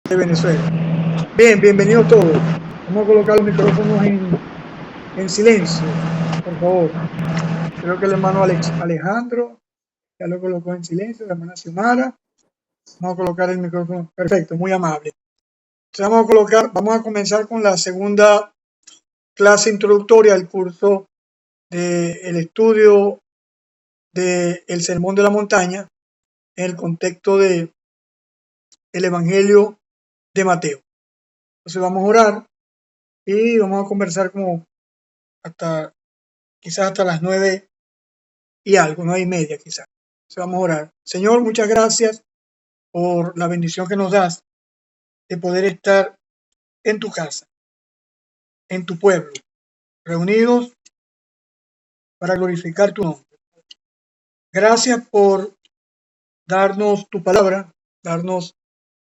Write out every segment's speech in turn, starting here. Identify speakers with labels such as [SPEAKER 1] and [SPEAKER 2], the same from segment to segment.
[SPEAKER 1] de Venezuela. Bien, bienvenidos todos. Vamos a colocar los micrófonos en silencio, por favor. Creo que el hermano Alejandro ya lo colocó en silencio, la hermana Xiomara. Vamos a colocar el micrófono. Perfecto, muy amable. Entonces vamos a comenzar con la segunda clase introductoria del curso del estudio del Sermón de la Montaña en el contexto del Evangelio de Mateo. Entonces vamos a orar y vamos a conversar como quizás hasta las 9 y algo, 9:30 quizás. Entonces vamos a orar. Señor, muchas gracias por la bendición que nos das de poder estar en tu casa, en tu pueblo, reunidos para glorificar tu nombre. Gracias por darnos tu palabra, darnos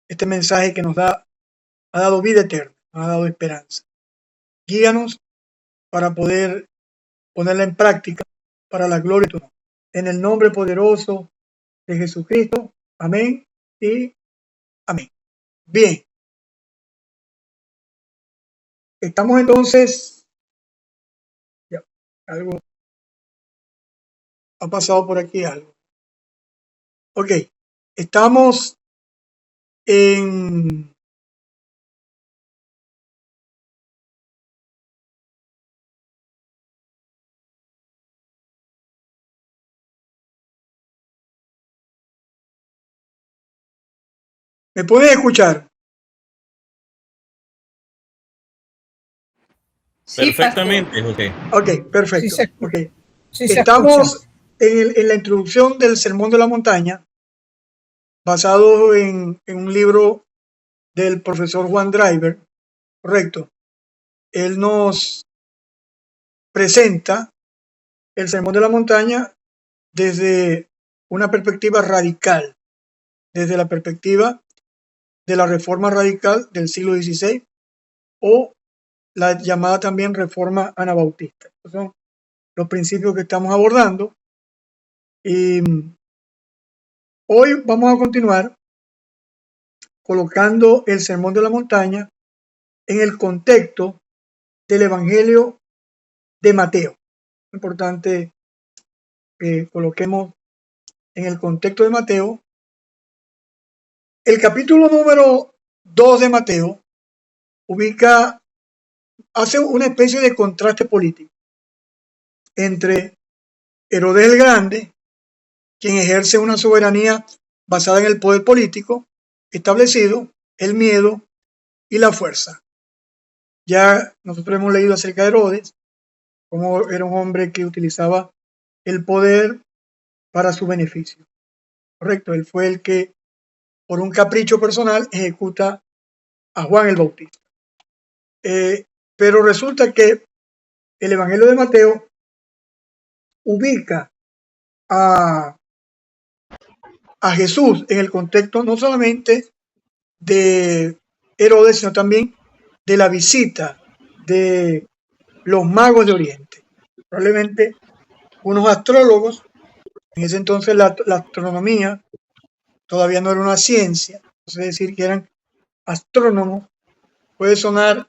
[SPEAKER 1] este mensaje que ha dado vida eterna, nos ha dado esperanza. Guíanos para poder ponerla en práctica para la gloria de tu nombre. En el nombre poderoso de Jesucristo. Amén y amén. Bien. Estamos entonces, ya, algo ha pasado por aquí, algo. Ok, estamos en ¿me pueden escuchar?
[SPEAKER 2] Sí, pastor.
[SPEAKER 3] Perfectamente, José.
[SPEAKER 1] Ok, perfecto.
[SPEAKER 2] Sí
[SPEAKER 1] Okay.
[SPEAKER 2] sí se escucha.
[SPEAKER 1] Estamos en la introducción del Sermón de la Montaña, basado en un libro del profesor Juan Driver, correcto. Él nos presenta el Sermón de la Montaña desde una perspectiva radical, desde la perspectiva de la reforma radical del siglo XVI o la llamada también reforma anabautista. Estos son los principios que estamos abordando y hoy vamos a continuar colocando el Sermón de la Montaña en el contexto del Evangelio de Mateo. Es importante que coloquemos en el contexto de Mateo. El capítulo número 2 de Mateo hace una especie de contraste político entre Herodes el Grande, quien ejerce una soberanía basada en el poder político establecido, el miedo y la fuerza. Ya nosotros hemos leído acerca de Herodes, como era un hombre que utilizaba el poder para su beneficio. Correcto, él fue el que, por un capricho personal, ejecuta a Juan el Bautista. Pero resulta que el Evangelio de Mateo ubica a Jesús en el contexto no solamente de Herodes, sino también de la visita de los magos de Oriente. Probablemente unos astrólogos, en ese entonces la astronomía todavía no era una ciencia, es decir, que eran astrónomos, puede sonar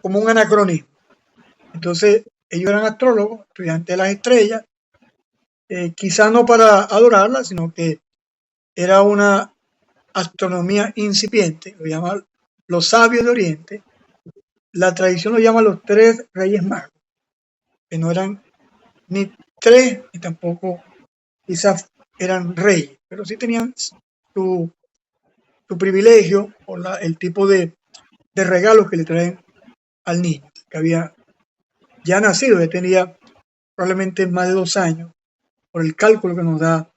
[SPEAKER 1] como un anacronismo. Entonces, ellos eran astrólogos, estudiantes de las estrellas, quizá no para adorarlas, sino que era una astronomía incipiente, lo llaman los sabios de Oriente. La tradición lo llama los 3 reyes magos, que no eran ni 3 ni tampoco quizás eran reyes, pero sí tenían su privilegio por el tipo de regalos que le traen al niño, que había ya nacido, ya tenía probablemente más de 2 años, por el cálculo que nos da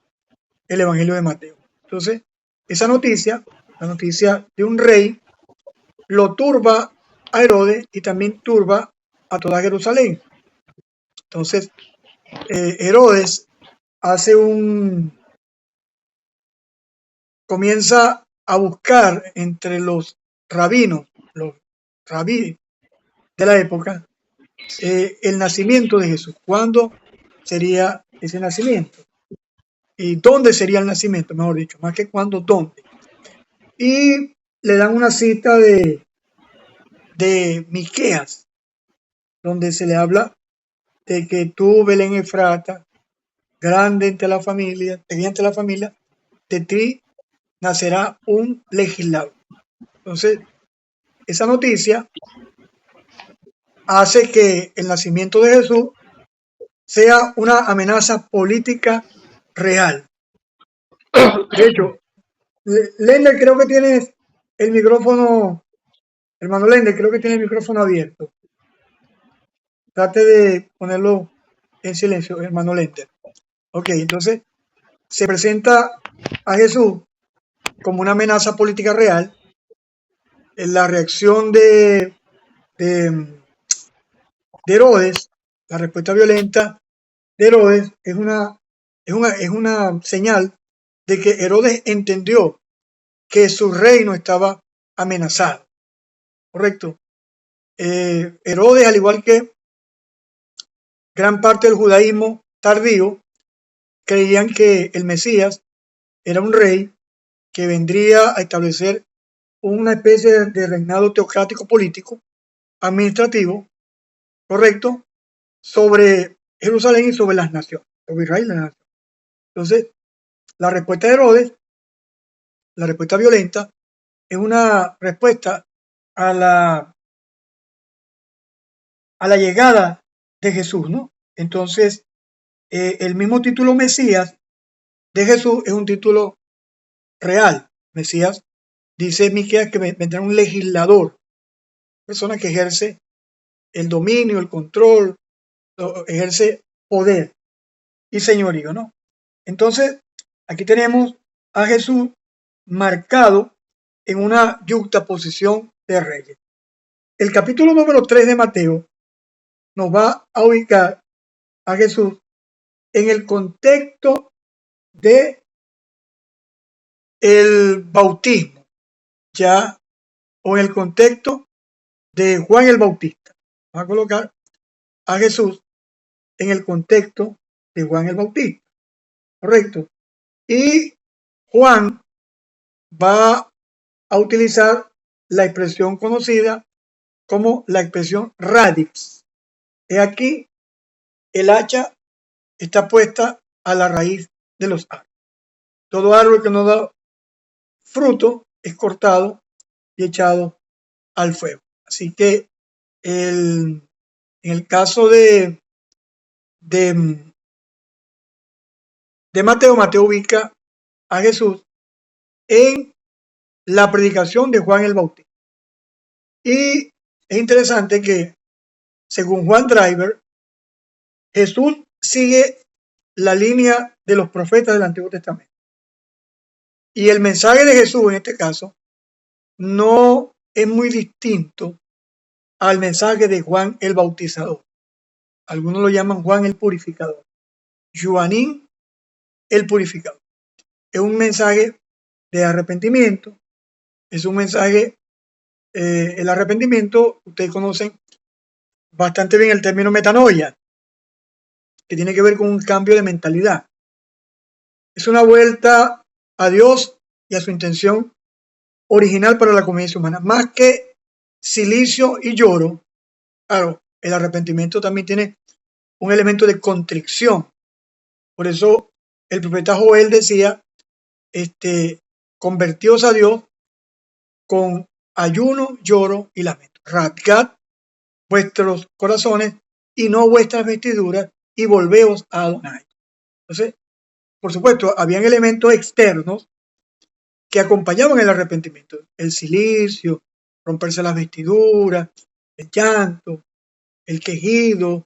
[SPEAKER 1] el Evangelio de Mateo. Entonces, esa noticia, la noticia de un rey, lo turba a Herodes y también turba a toda Jerusalén. Entonces, Herodes comienza a buscar entre los rabinos, los rabí de la época, el nacimiento de Jesús. ¿Cuándo sería ese nacimiento? ¿Y dónde sería el nacimiento? Mejor dicho, más que cuándo, ¿dónde? y le dan una cita de Miqueas, donde se le habla de que tú, Belén Efrata, grande entre la familia, pequeña entre la familia, de ti nacerá un legislador. Entonces, esa noticia hace que el nacimiento de Jesús sea una amenaza política real. De hecho, Lender, creo que tienes el micrófono, hermano Lender, creo que tiene el micrófono abierto. Trate de ponerlo en silencio, hermano Lender. Ok, entonces se presenta a Jesús como una amenaza política real. En la reacción de Herodes, la respuesta violenta de Herodes es una señal de que Herodes entendió que su reino estaba amenazado. Correcto. Herodes, al igual que gran parte del judaísmo tardío, creían que el Mesías era un rey que vendría a establecer una especie de reinado teocrático político, administrativo, correcto, sobre Jerusalén y sobre las naciones, sobre Israel y las naciones. Entonces, la respuesta de Herodes, la respuesta violenta, es una respuesta a la llegada de Jesús, ¿no? Entonces, el mismo título Mesías de Jesús es un título real. Mesías, dice Miqueas, que vendrá un legislador, persona que ejerce el dominio, el control, ejerce poder y señorío, ¿no? Entonces, aquí tenemos a Jesús marcado en una yuxtaposición de reyes. El capítulo número 3 de Mateo nos va a ubicar a Jesús en el contexto de el bautismo, ya, o en el contexto de Juan el Bautista. Vamos a colocar a Jesús en el contexto de Juan el Bautista, correcto. Y Juan va a utilizar la expresión conocida como la expresión radix. He aquí, el hacha está puesta a la raíz de los árboles. Todo árbol que no da fruto es cortado y echado al fuego. Así que en el caso de Mateo, Mateo ubica a Jesús en la predicación de Juan el Bautista. Y es interesante que, según Juan Driver, Jesús sigue la línea de los profetas del Antiguo Testamento. Y el mensaje de Jesús, en este caso, no es muy distinto al mensaje de Juan el Bautizador. Algunos lo llaman Juan el Purificador. Juanín el Purificador. Es un mensaje de arrepentimiento. Es un mensaje, el arrepentimiento, ustedes conocen bastante bien el término metanoia, que tiene que ver con un cambio de mentalidad. Es una vuelta a Dios y a su intención original para la convivencia humana. Más que silicio y lloro, claro, el arrepentimiento también tiene un elemento de contrición. Por eso el profeta Joel decía, convertíos a Dios con ayuno, lloro y lamento. Rasgad vuestros corazones y no vuestras vestiduras y volveos a Adonai. Entonces, por supuesto, habían elementos externos que acompañaban el arrepentimiento. El silicio, romperse las vestiduras, el llanto, el quejido,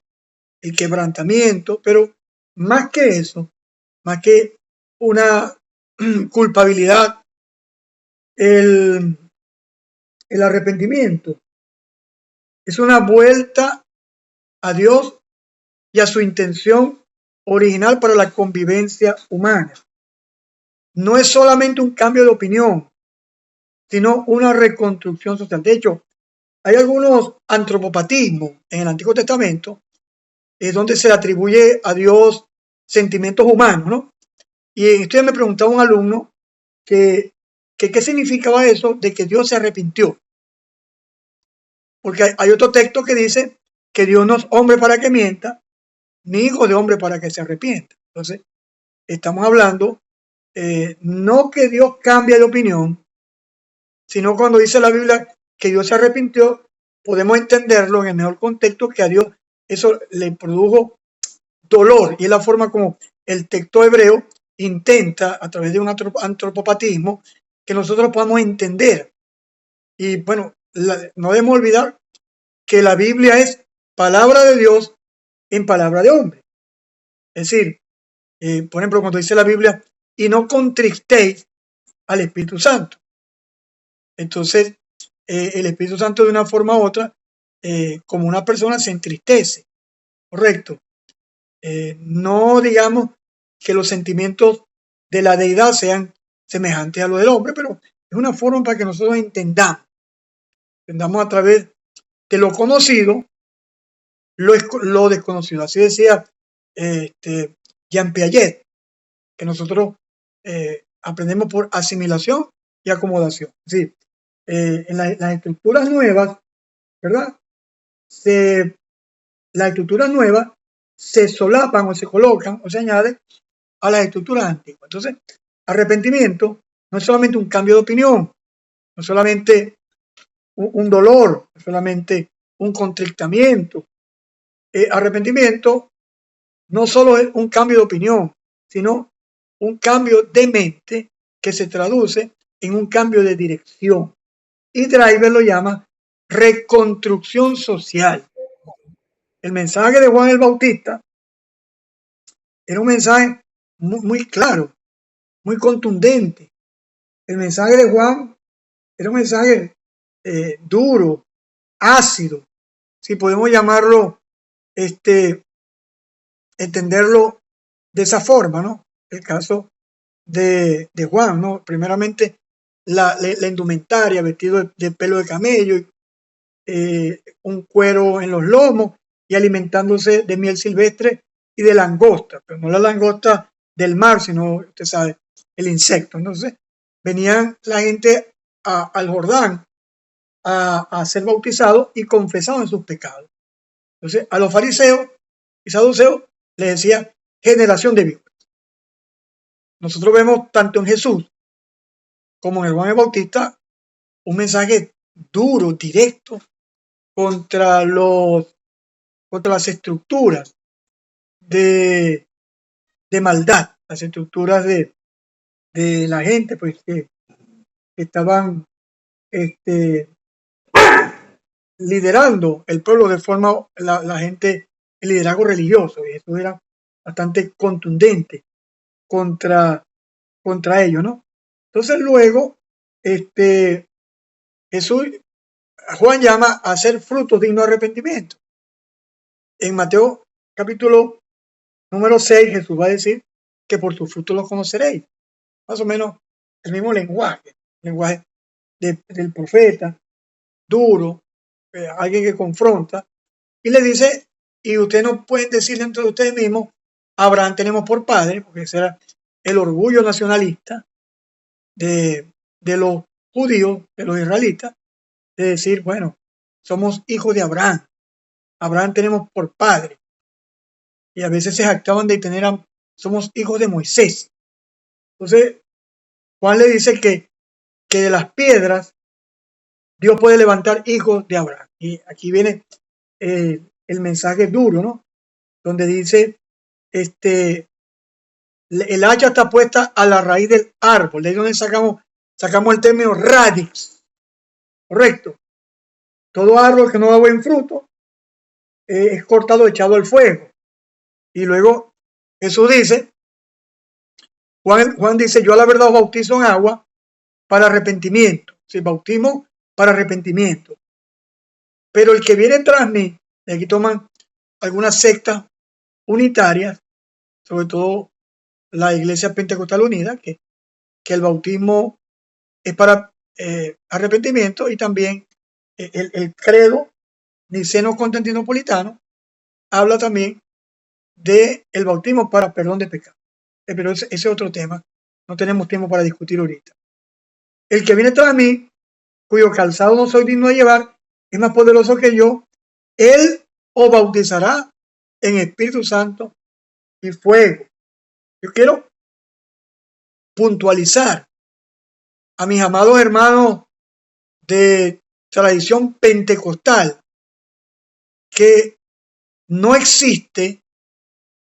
[SPEAKER 1] el quebrantamiento, pero más que eso, más que una culpabilidad, el arrepentimiento es una vuelta a Dios y a su intención original para la convivencia humana. No es solamente un cambio de opinión, sino una reconstrucción social. De hecho, hay algunos antropopatismos en el Antiguo Testamento, es donde se le atribuye a Dios sentimientos humanos, ¿no? Y en esto me preguntaba un alumno que ¿Qué significaba eso de que Dios se arrepintió? Porque hay otro texto que dice que Dios no es hombre para que mienta, ni hijo de hombre para que se arrepienta. Entonces, estamos hablando no que Dios cambie de opinión, sino cuando dice la Biblia que Dios se arrepintió, podemos entenderlo en el mejor contexto, que a Dios eso le produjo dolor, y es la forma como el texto hebreo intenta, a través de un antropopatismo, que nosotros podamos entender. Y bueno, no debemos olvidar que la Biblia es palabra de Dios en palabra de hombre. Es decir, por ejemplo, cuando dice la Biblia, y no contristéis al Espíritu Santo. Entonces, el Espíritu Santo de una forma u otra, como una persona, se entristece. Correcto. No digamos que los sentimientos de la deidad sean semejantes a los del hombre, pero es una forma para que nosotros entendamos a través de lo conocido, lo desconocido. Así decía Jean Piaget, que nosotros aprendemos por asimilación y acomodación. Sí, en las estructuras nuevas, ¿verdad? Las estructuras nuevas se solapan o se colocan o se añaden a las estructuras antiguas. Entonces, arrepentimiento no es solamente un cambio de opinión, no es solamente un dolor, no es solamente un contristamiento. Arrepentimiento no solo es un cambio de opinión, sino un cambio de mente que se traduce en un cambio de dirección. Y Driver lo llama reconstrucción social. El mensaje de Juan el Bautista era un mensaje muy claro, muy contundente. El mensaje de Juan era un mensaje duro, ácido, si podemos llamarlo, entenderlo de esa forma, ¿no? El caso de Juan, ¿no? Primeramente, la indumentaria, vestido de pelo de camello, un cuero en los lomos y alimentándose de miel silvestre y de langosta, pero no la langosta del mar, sino, usted sabe, el insecto. Entonces, venían la gente al Jordán a ser bautizados y confesaban sus pecados. Entonces, a los fariseos y saduceos les decía generación de víboras. Nosotros vemos tanto en Jesús como en el Juan el Bautista un mensaje duro, directo, contra las estructuras de maldad, las estructuras de la gente, pues, que estaban liderando el pueblo de forma, la gente, el liderazgo religioso, y eso era bastante contundente contra ellos, ¿no? Entonces luego, Juan llama a hacer frutos dignos de arrepentimiento. En Mateo capítulo número 6, Jesús va a decir que por sus frutos los conoceréis. Más o menos el mismo lenguaje del profeta, duro, alguien que confronta, y le dice, y ustedes no pueden decir dentro de ustedes mismos, Abraham tenemos por padre, porque ese era el orgullo nacionalista de los judíos, de los israelitas, de decir, bueno, somos hijos de Abraham, Abraham tenemos por padre, y a veces se jactaban de tener, somos hijos de Moisés. Entonces, Juan le dice que de las piedras Dios puede levantar hijos de Abraham. Y aquí viene el mensaje duro, ¿no? Donde dice, el hacha está puesta a la raíz del árbol. De ahí donde sacamos el término radix. Correcto. Todo árbol que no da buen fruto es cortado, echado al fuego. Y luego Jesús dice, Juan dice, yo a la verdad os bautizo en agua para arrepentimiento. Sí, bautismo para arrepentimiento. Pero el que viene tras mí, y aquí toman algunas sectas unitarias, sobre todo la Iglesia Pentecostal Unida, que el bautismo es para arrepentimiento, y también el credo niceno-constantinopolitano habla también del bautismo para perdón de pecados. Pero ese es otro tema, no tenemos tiempo para discutir ahorita. el que viene tras mí, cuyo calzado no soy digno de llevar, es más poderoso que yo. Él os bautizará en Espíritu Santo y fuego. Yo quiero puntualizar a mis amados hermanos de tradición pentecostal que no existe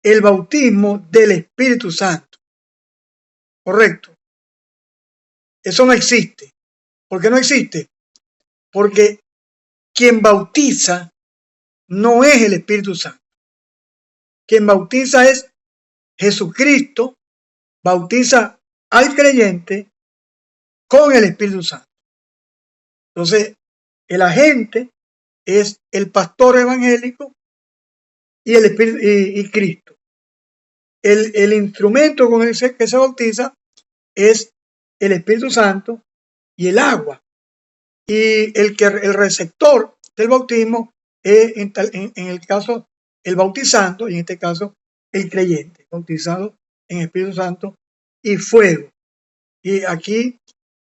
[SPEAKER 1] el bautismo del Espíritu Santo. Correcto. Eso no existe. ¿Por qué no existe? Porque quien bautiza no es el Espíritu Santo. Quien bautiza es Jesucristo, bautiza al creyente con el Espíritu Santo. Entonces, el agente es el pastor evangélico y el Espíritu y Cristo. El instrumento con el que se bautiza es el Espíritu Santo y el agua. Y el receptor del bautismo es en el caso el bautizando, y en este caso el creyente, bautizado en Espíritu Santo y fuego. Y aquí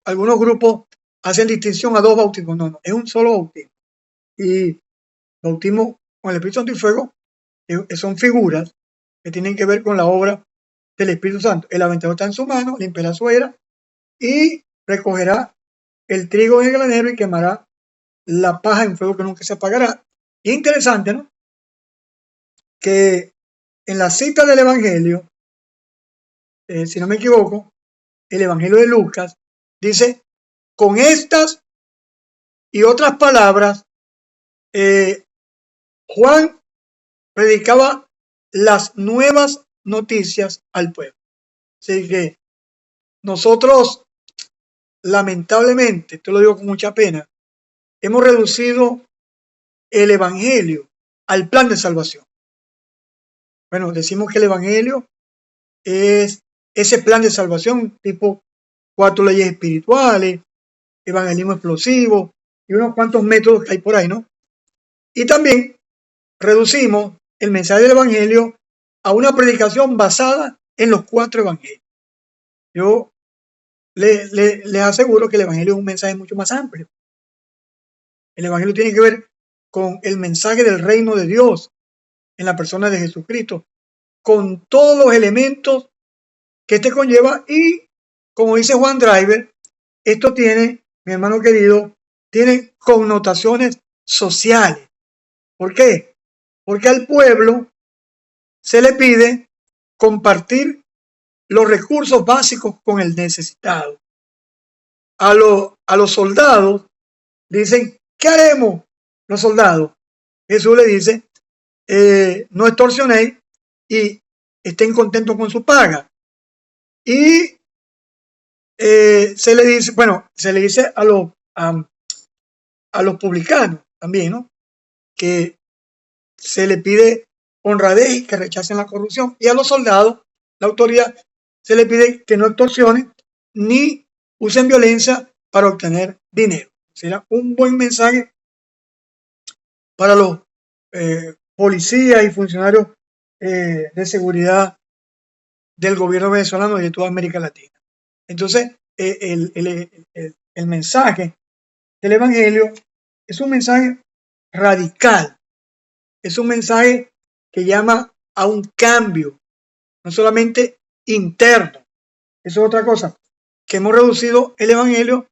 [SPEAKER 1] algunos grupos hacen distinción a dos bautismos. No, es un solo bautismo. Y bautismo con el Espíritu Santo y fuego son figuras que tienen que ver con la obra del Espíritu Santo. El aventador está en su mano, limpiará su era y recogerá el trigo en el granero y quemará la paja en fuego que nunca se apagará. Y interesante, ¿no? Que en la cita del Evangelio, si no me equivoco, el Evangelio de Lucas dice, con estas y otras palabras, Juan predicaba las nuevas noticias al pueblo. Así que nosotros, lamentablemente, te lo digo con mucha pena, hemos reducido el Evangelio al plan de salvación. Bueno, decimos que el Evangelio es ese plan de salvación tipo 4 leyes espirituales, evangelismo explosivo y unos cuantos métodos que hay por ahí, ¿no? Y también reducimos el mensaje del Evangelio a una predicación basada en los 4 evangelios. Yo les aseguro que el Evangelio es un mensaje mucho más amplio. El Evangelio tiene que ver con el mensaje del reino de Dios en la persona de Jesucristo, con todos los elementos que este conlleva y, como dice Juan Driver, esto tiene, mi hermano querido, tiene connotaciones sociales. ¿Por qué? Porque al pueblo se le pide compartir los recursos básicos con el necesitado. A los soldados dicen, ¿qué haremos los soldados? Jesús le dice, no extorsionéis y estén contentos con su paga. Y se le dice, bueno, se le dice a los publicanos también, ¿no? Que se le pide honradez y que rechacen la corrupción. Y a los soldados, la autoridad, se le pide que no extorsionen ni usen violencia para obtener dinero. Será un buen mensaje para los policías y funcionarios de seguridad del gobierno venezolano y de toda América Latina. Entonces, el mensaje del Evangelio es un mensaje radical, es un mensaje que llama a un cambio, no solamente interno. Eso es otra cosa, que hemos reducido el Evangelio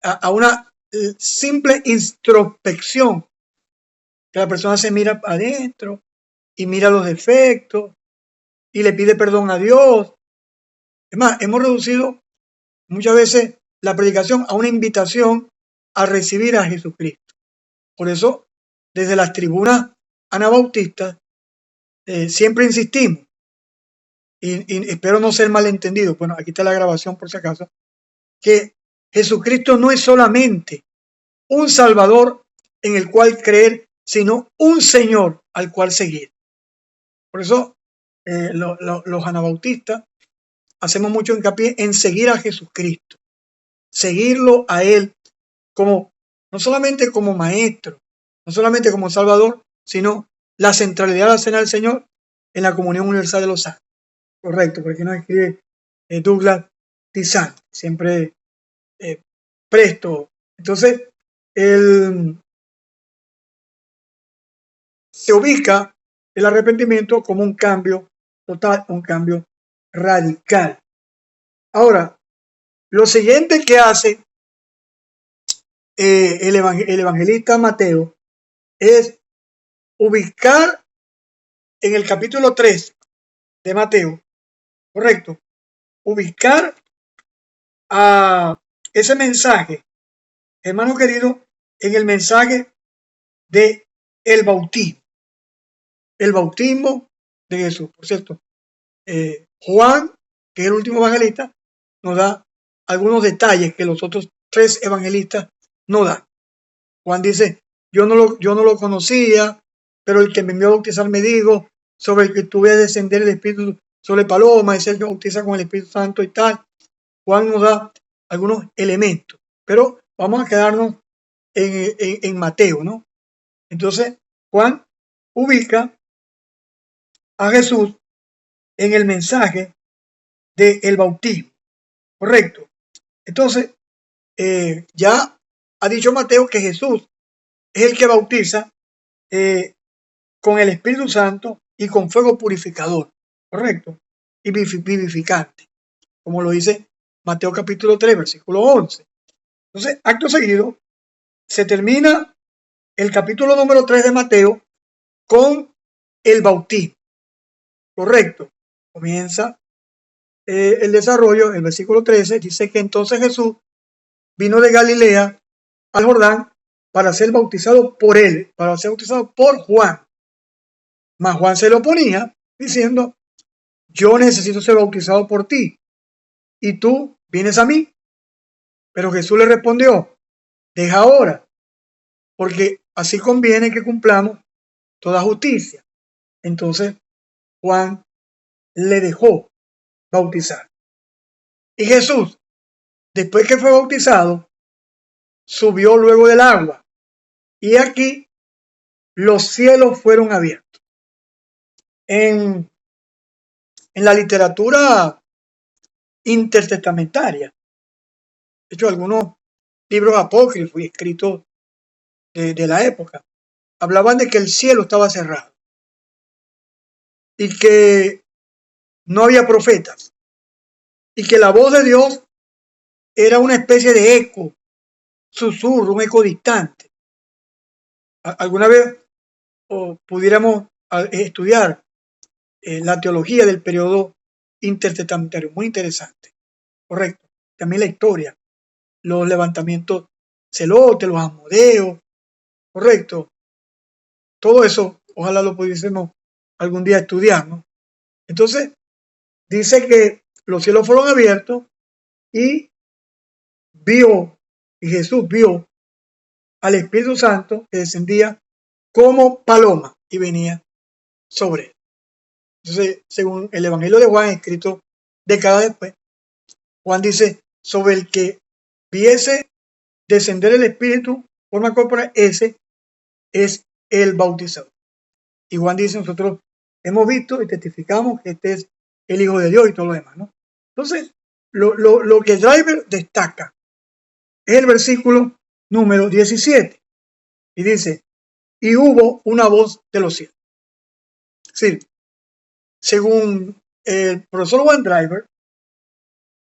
[SPEAKER 1] a una simple introspección, que la persona se mira adentro y mira los defectos y le pide perdón a Dios. Es más, hemos reducido muchas veces la predicación a una invitación a recibir a Jesucristo. Por eso, desde las tribunas anabautistas, siempre insistimos, y espero no ser malentendido, bueno, aquí está la grabación por si acaso, que Jesucristo no es solamente un Salvador en el cual creer, sino un Señor al cual seguir. Por eso, los anabautistas hacemos mucho hincapié en seguir a Jesucristo, seguirlo a Él como, no solamente como maestro, no solamente como Salvador, sino la centralidad de la cena del Señor en la comunión universal de los santos. Correcto, porque nos escribe Douglas Tizán, siempre presto. Entonces, se ubica el arrepentimiento como un cambio total, un cambio radical. Ahora, lo siguiente que hace el evangelista Mateo es ubicar en el capítulo 3 de Mateo, correcto, ubicar a ese mensaje, hermano querido, en el mensaje de el bautismo de Jesús. Por cierto, Juan, que es el último evangelista, nos da algunos detalles que los otros 3 evangelistas no dan. Juan dice, yo no lo conocía, pero el que me envió a bautizar me dijo, sobre el que tuve a descender el Espíritu sobre paloma, es el que bautiza con el Espíritu Santo y tal. Juan nos da algunos elementos, pero vamos a quedarnos en Mateo, ¿no? Entonces, Juan ubica a Jesús en el mensaje del bautismo, correcto. Entonces, ya ha dicho Mateo que Jesús es el que bautiza con el Espíritu Santo y con fuego purificador, correcto, y vivificante, como lo dice Mateo capítulo 3, versículo 11. Entonces, acto seguido, se termina el capítulo número 3 de Mateo con el bautismo, correcto. Comienza el desarrollo, el versículo 13 dice que entonces Jesús vino de Galilea al Jordán para ser bautizado por él, para ser bautizado por Juan. Mas Juan se lo oponía diciendo, yo necesito ser bautizado por ti y tú vienes a mí. Pero Jesús le respondió, deja ahora, porque así conviene que cumplamos toda justicia. Entonces Juan le dejó bautizar. Y Jesús, después que fue bautizado, subió luego del agua. Y aquí los cielos fueron abiertos. En la literatura intertestamentaria, de hecho, algunos libros apócrifos y escritos de la época hablaban de que el cielo estaba cerrado y que no había profetas y que la voz de Dios era una especie de eco, susurro, un eco distante. Alguna vez pudiéramos estudiar la teología del periodo intertestamentario, muy interesante, correcto. También la historia, los levantamientos celotes, los asmodeos, correcto. Todo eso, ojalá lo pudiésemos algún día estudiar, ¿no? Entonces, dice que los cielos fueron abiertos y Jesús vio al Espíritu Santo que descendía como paloma y venía sobre él. Entonces, según el Evangelio de Juan, escrito décadas después, Juan dice, sobre el que viese descender el Espíritu, forma corporal, ese es el bautizador. Y Juan dice, nosotros hemos visto y testificamos que este es el Hijo de Dios y todo lo demás, ¿no? Entonces, lo que Driver destaca es el versículo número 17. Y dice, y hubo una voz de los cielos. Es decir, según el profesor Juan Driver,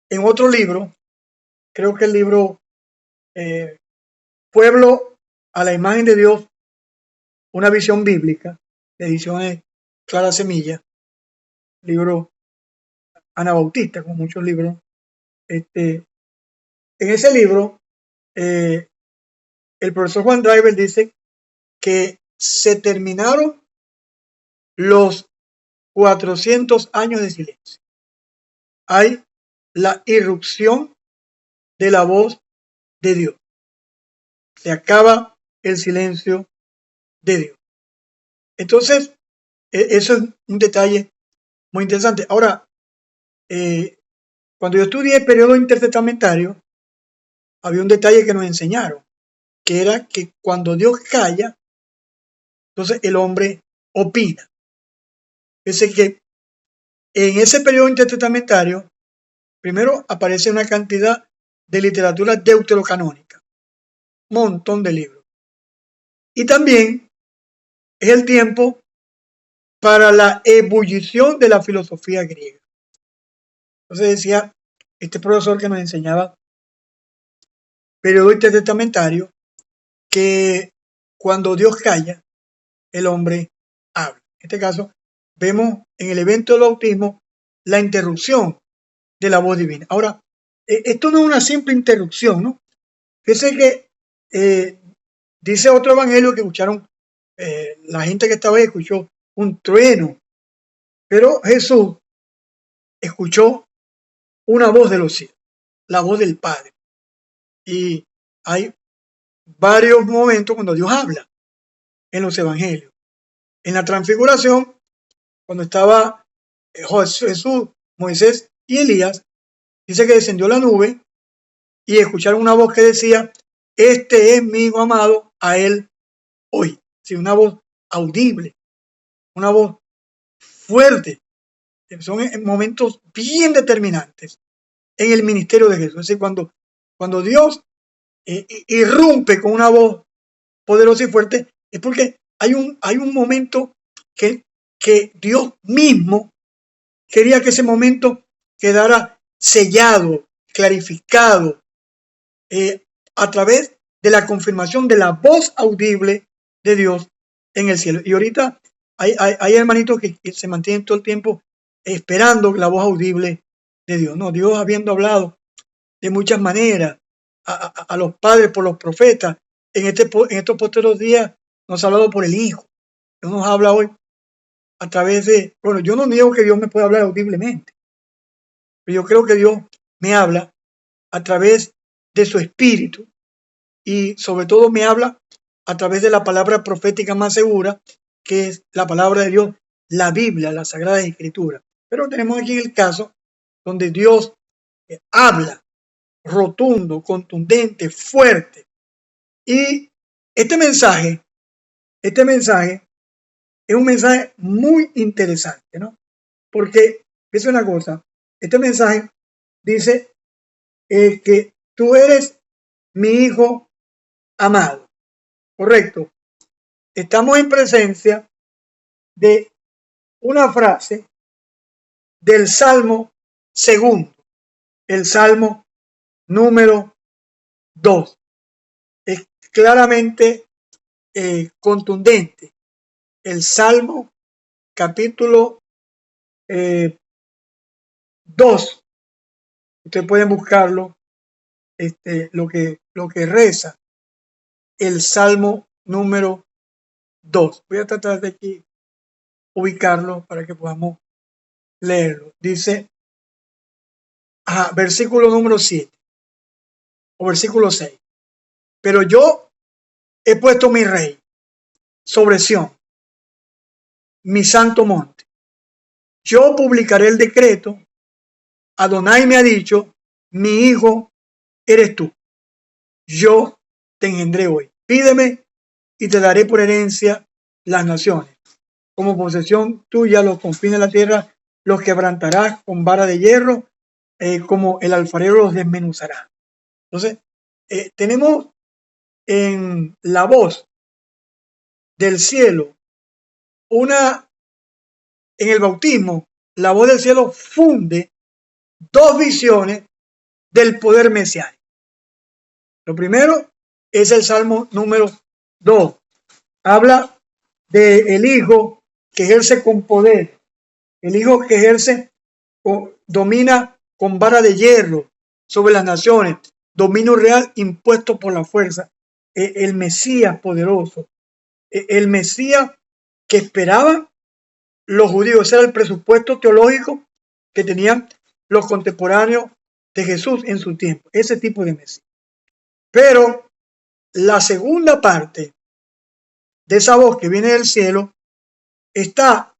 [SPEAKER 1] en otro libro, creo que el libro Pueblo a la imagen de Dios, una visión bíblica, de ediciones Clara Semilla, libro anabautista, con muchos libros. En ese libro, el profesor Juan Driver dice que se terminaron los 400 años de silencio. Hay la irrupción de la voz de Dios. Se acaba el silencio de Dios. Entonces, eso es un detalle muy interesante. Ahora, cuando yo estudié el periodo intertestamentario, había un detalle que nos enseñaron, que era que cuando Dios calla, entonces el hombre opina. Es decir, que en ese periodo intertestamentario, primero aparece una cantidad de literatura deuterocanónica, montón de libros. Y también es el tiempo para la ebullición de la filosofía griega. Entonces decía este profesor que nos enseñaba periodo intertestamentario que cuando Dios calla, el hombre habla. En este caso, vemos en el evento del bautismo la interrupción de la voz divina. Ahora, esto no es una simple interrupción, ¿no? Fíjense que dice otro evangelio que escucharon, la gente que estaba ahí escuchó un trueno, pero Jesús escuchó una voz de los cielos, la voz del Padre. Y hay varios momentos cuando Dios habla en los evangelios. En la transfiguración, cuando estaba Jesús, Moisés y Elías, dice que descendió la nube y escucharon una voz que decía: este es mi hijo amado, a él oí. Sí, una voz audible, una voz fuerte. Son momentos bien determinantes en el ministerio de Jesús. Es decir, cuando Dios irrumpe con una voz poderosa y fuerte, es porque hay un momento que Dios mismo quería que ese momento quedara sellado, clarificado, a través de la confirmación de la voz audible de Dios en el cielo. Y ahorita hay hermanitos que se mantienen todo el tiempo esperando la voz audible de Dios. No, Dios, habiendo hablado de muchas maneras a los padres por los profetas, en estos posteriores días nos ha hablado por el Hijo. Dios nos habla hoy a través de, bueno, yo no niego que Dios me pueda hablar audiblemente, pero yo creo que Dios me habla a través de su Espíritu, y sobre todo me habla a través de la palabra profética más segura, que es la palabra de Dios, la Biblia, la Sagrada Escritura. Pero tenemos aquí el caso donde Dios habla rotundo, contundente, fuerte. Y este mensaje es un mensaje muy interesante, ¿no? Porque es una cosa, este mensaje dice que tú eres mi hijo amado, correcto. Estamos en presencia de una frase del Salmo segundo, el Salmo número 2. Es claramente contundente. El Salmo capítulo 2. Ustedes pueden buscarlo, lo que reza el Salmo número 2. Voy a tratar de aquí ubicarlo para que podamos leerlo. Dice, versículo número 7 o versículo 6. Pero yo he puesto mi rey sobre Sión, mi santo monte. Yo publicaré el decreto. Adonai me ha dicho, mi hijo eres tú. Yo te engendré hoy. Pídeme y te daré por herencia las naciones. Como posesión tuya los confines de la tierra los quebrantarás con vara de hierro, como el alfarero los desmenuzará. Entonces, tenemos en la voz del cielo en el bautismo, la voz del cielo funde dos visiones del poder mesiánico. Lo primero es el Salmo número 2. Habla del Hijo que ejerce con poder, el Hijo que ejerce, domina con vara de hierro sobre las naciones, dominio real impuesto por la fuerza, el Mesías poderoso, el Mesías que esperaban los judíos. Ese era el presupuesto teológico que tenían los contemporáneos de Jesús en su tiempo, ese tipo de Mesías. Pero la segunda parte de esa voz que viene del cielo está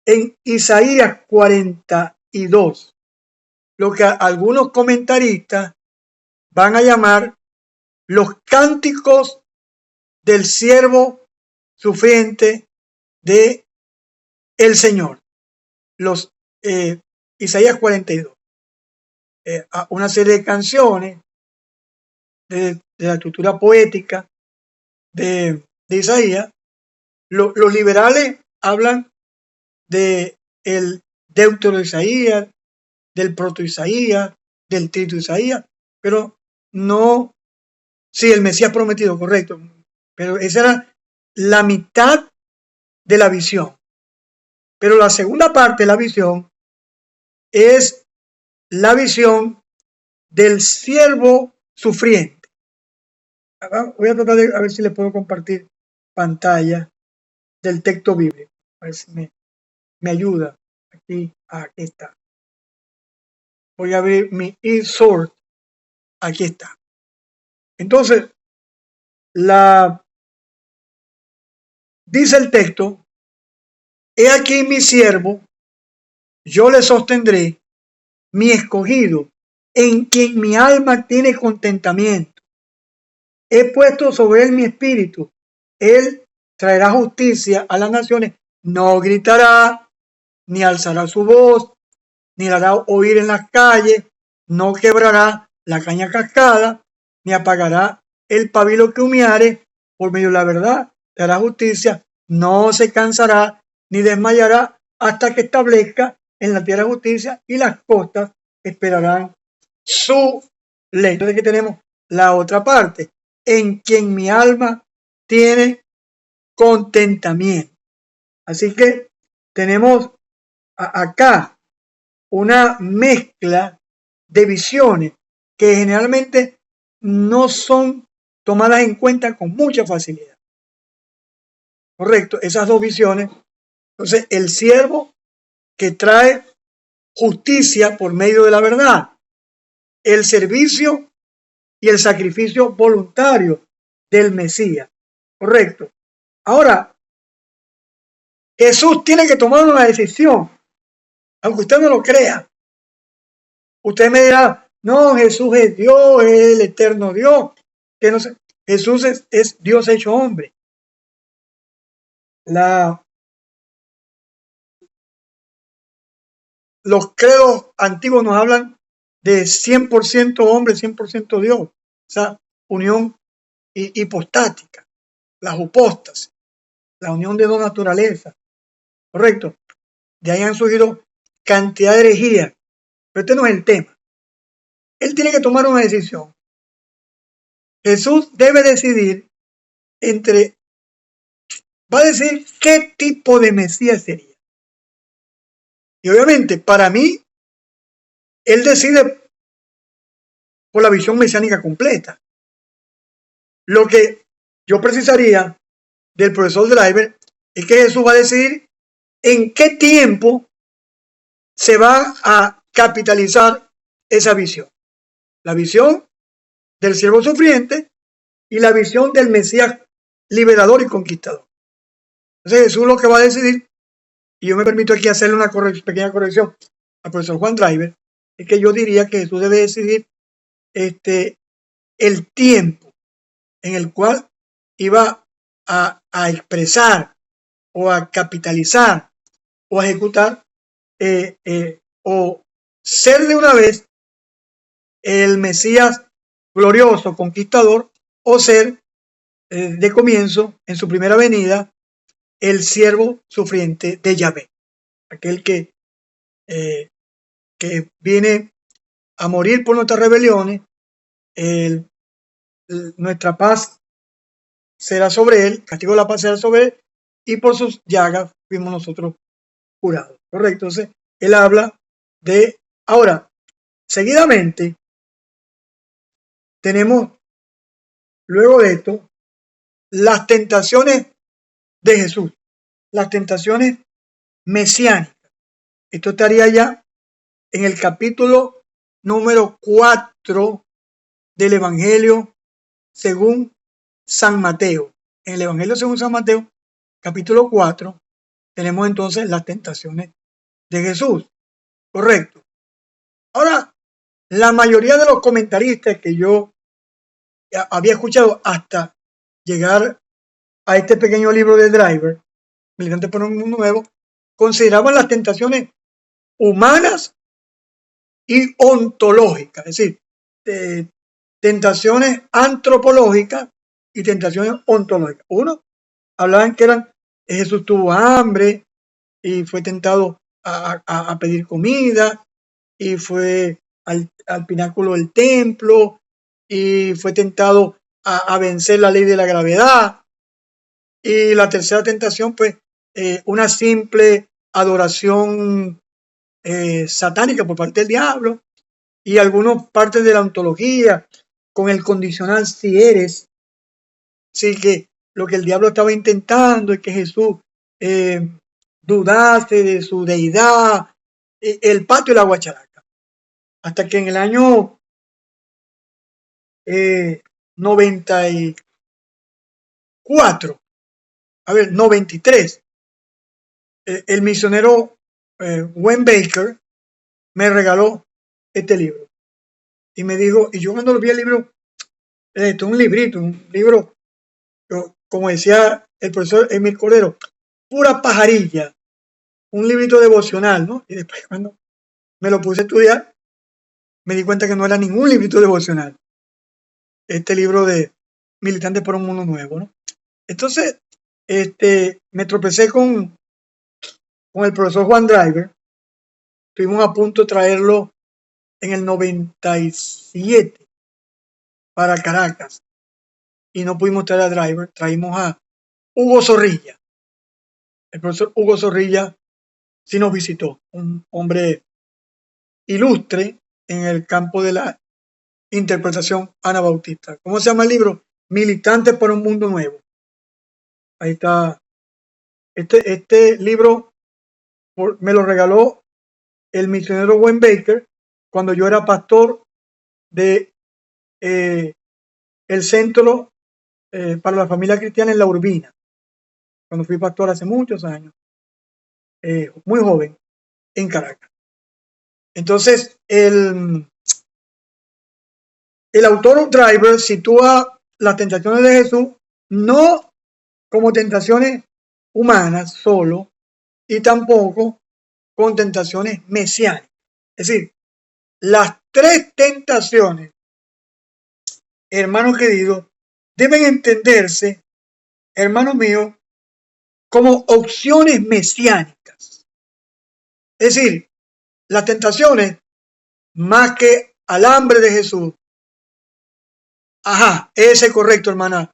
[SPEAKER 1] en Isaías 42, lo que algunos comentaristas van a llamar los cánticos del siervo sufriente de el Señor. Los Isaías 42, una serie de canciones de la estructura poética de Isaías, los liberales hablan de el Deutero Isaías, del Proto Isaías, del Trito Isaías, pero no, sí, el Mesías prometido, correcto, pero esa era la mitad de la visión. Pero la segunda parte de la visión es la visión del siervo sufriente. Voy a tratar de a ver si le puedo compartir pantalla del texto bíblico. A ver si me ayuda. Aquí está. Voy a abrir mi eSword. Aquí está. Entonces, dice el texto: he aquí mi siervo, yo le sostendré, mi escogido, en quien mi alma tiene contentamiento. He puesto sobre él mi espíritu. Él traerá justicia a las naciones. No gritará, ni alzará su voz, ni la hará oír en las calles. No quebrará la caña cascada, ni apagará el pabilo que humeare. Por medio de la verdad te hará justicia. No se cansará, ni desmayará, hasta que establezca en la tierra justicia, y las costas esperarán su ley. Entonces aquí tenemos la otra parte: en quien mi alma tiene contentamiento. Así que tenemos acá una mezcla de visiones que generalmente no son tomadas en cuenta con mucha facilidad. Correcto, esas dos visiones. Entonces, el siervo que trae justicia por medio de la verdad, el servicio y el sacrificio voluntario del Mesías. Correcto. Ahora, Jesús tiene que tomar una decisión, aunque usted no lo crea. Usted me dirá: no, Jesús es Dios, es el eterno Dios. Que no sé. Jesús es Dios hecho hombre. Los credos antiguos nos hablan de 100% hombre, 100% Dios. Esa unión hipostática, las hipóstasis, la unión de dos naturalezas. Correcto. De ahí han surgido cantidad de herejías. Pero este no es el tema. Él tiene que tomar una decisión. Jesús debe decidir va a decir qué tipo de Mesías sería. Y obviamente, para mí, él decide por la visión mesiánica completa. Lo que yo precisaría del profesor Driver es que Jesús va a decidir en qué tiempo se va a capitalizar esa visión. La visión del siervo sufriente y la visión del Mesías liberador y conquistador. Entonces Jesús lo que va a decidir, y yo me permito aquí hacerle una pequeña corrección al profesor Juan Driver, es que yo diría que Jesús debe decidir el tiempo en el cual iba a expresar o a capitalizar o a ejecutar o ser de una vez el Mesías glorioso, conquistador, o ser de comienzo, en su primera venida, el siervo sufriente de Yahvé, aquel que viene a morir por nuestras rebeliones. Nuestra paz será sobre él, castigo de la paz será sobre él, y por sus llagas fuimos nosotros curados. Correcto. Entonces, él habla de... Ahora, seguidamente, tenemos, luego de esto, las tentaciones de Jesús, las tentaciones mesiánicas. Esto estaría ya en el capítulo número 4 del Evangelio según San Mateo. En el Evangelio según San Mateo, capítulo 4, tenemos entonces las tentaciones de Jesús. Correcto. Ahora, la mayoría de los comentaristas que yo había escuchado hasta llegar a este pequeño libro de Driver, Militante por un Mundo Nuevo, consideraban las tentaciones humanas y ontológicas. Es decir, tentaciones antropológicas y tentaciones ontológicas. Uno, hablaban que Jesús tuvo hambre y fue tentado a pedir comida y fue al pináculo del templo y fue tentado a vencer la ley de la gravedad. Y la tercera tentación, pues, una simple adoración satánica por parte del diablo y algunas partes de la ontología con el condicional si eres. Sí, que lo que el diablo estaba intentando es que Jesús dudase de su deidad, el pato y la guacharaca. Hasta que en el año 94, 93, el misionero Wayne Baker me regaló este libro. Y me dijo, y yo cuando lo vi el libro, esto es un librito, un libro, como decía el profesor Emil Cordero, pura pajarilla, un librito devocional, ¿no? Y después cuando me lo puse a estudiar, me di cuenta que no era ningún librito devocional. Este libro de Militantes por un Mundo Nuevo, ¿no? Entonces, me tropecé con el profesor Juan Driver. Estuvimos a punto de traerlo en el 97 para Caracas y no pudimos traer a Driver. Traímos a Hugo Zorrilla. El profesor Hugo Zorrilla sí nos visitó, un hombre ilustre en el campo de la interpretación anabautista. ¿Cómo se llama el libro? Militantes por un Mundo Nuevo. Ahí está. Este libro me lo regaló el misionero Wayne Baker cuando yo era pastor de el Centro para la Familia Cristiana en La Urbina, cuando fui pastor hace muchos años, muy joven, en Caracas. Entonces, el autor Driver sitúa las tentaciones de Jesús no como tentaciones humanas solo, y tampoco con tentaciones mesiánicas. Es decir, las tres tentaciones, hermanos queridos, deben entenderse, hermanos míos, como opciones mesiánicas. Es decir, las tentaciones, más que al hambre de Jesús. Ajá, ese es correcto, hermana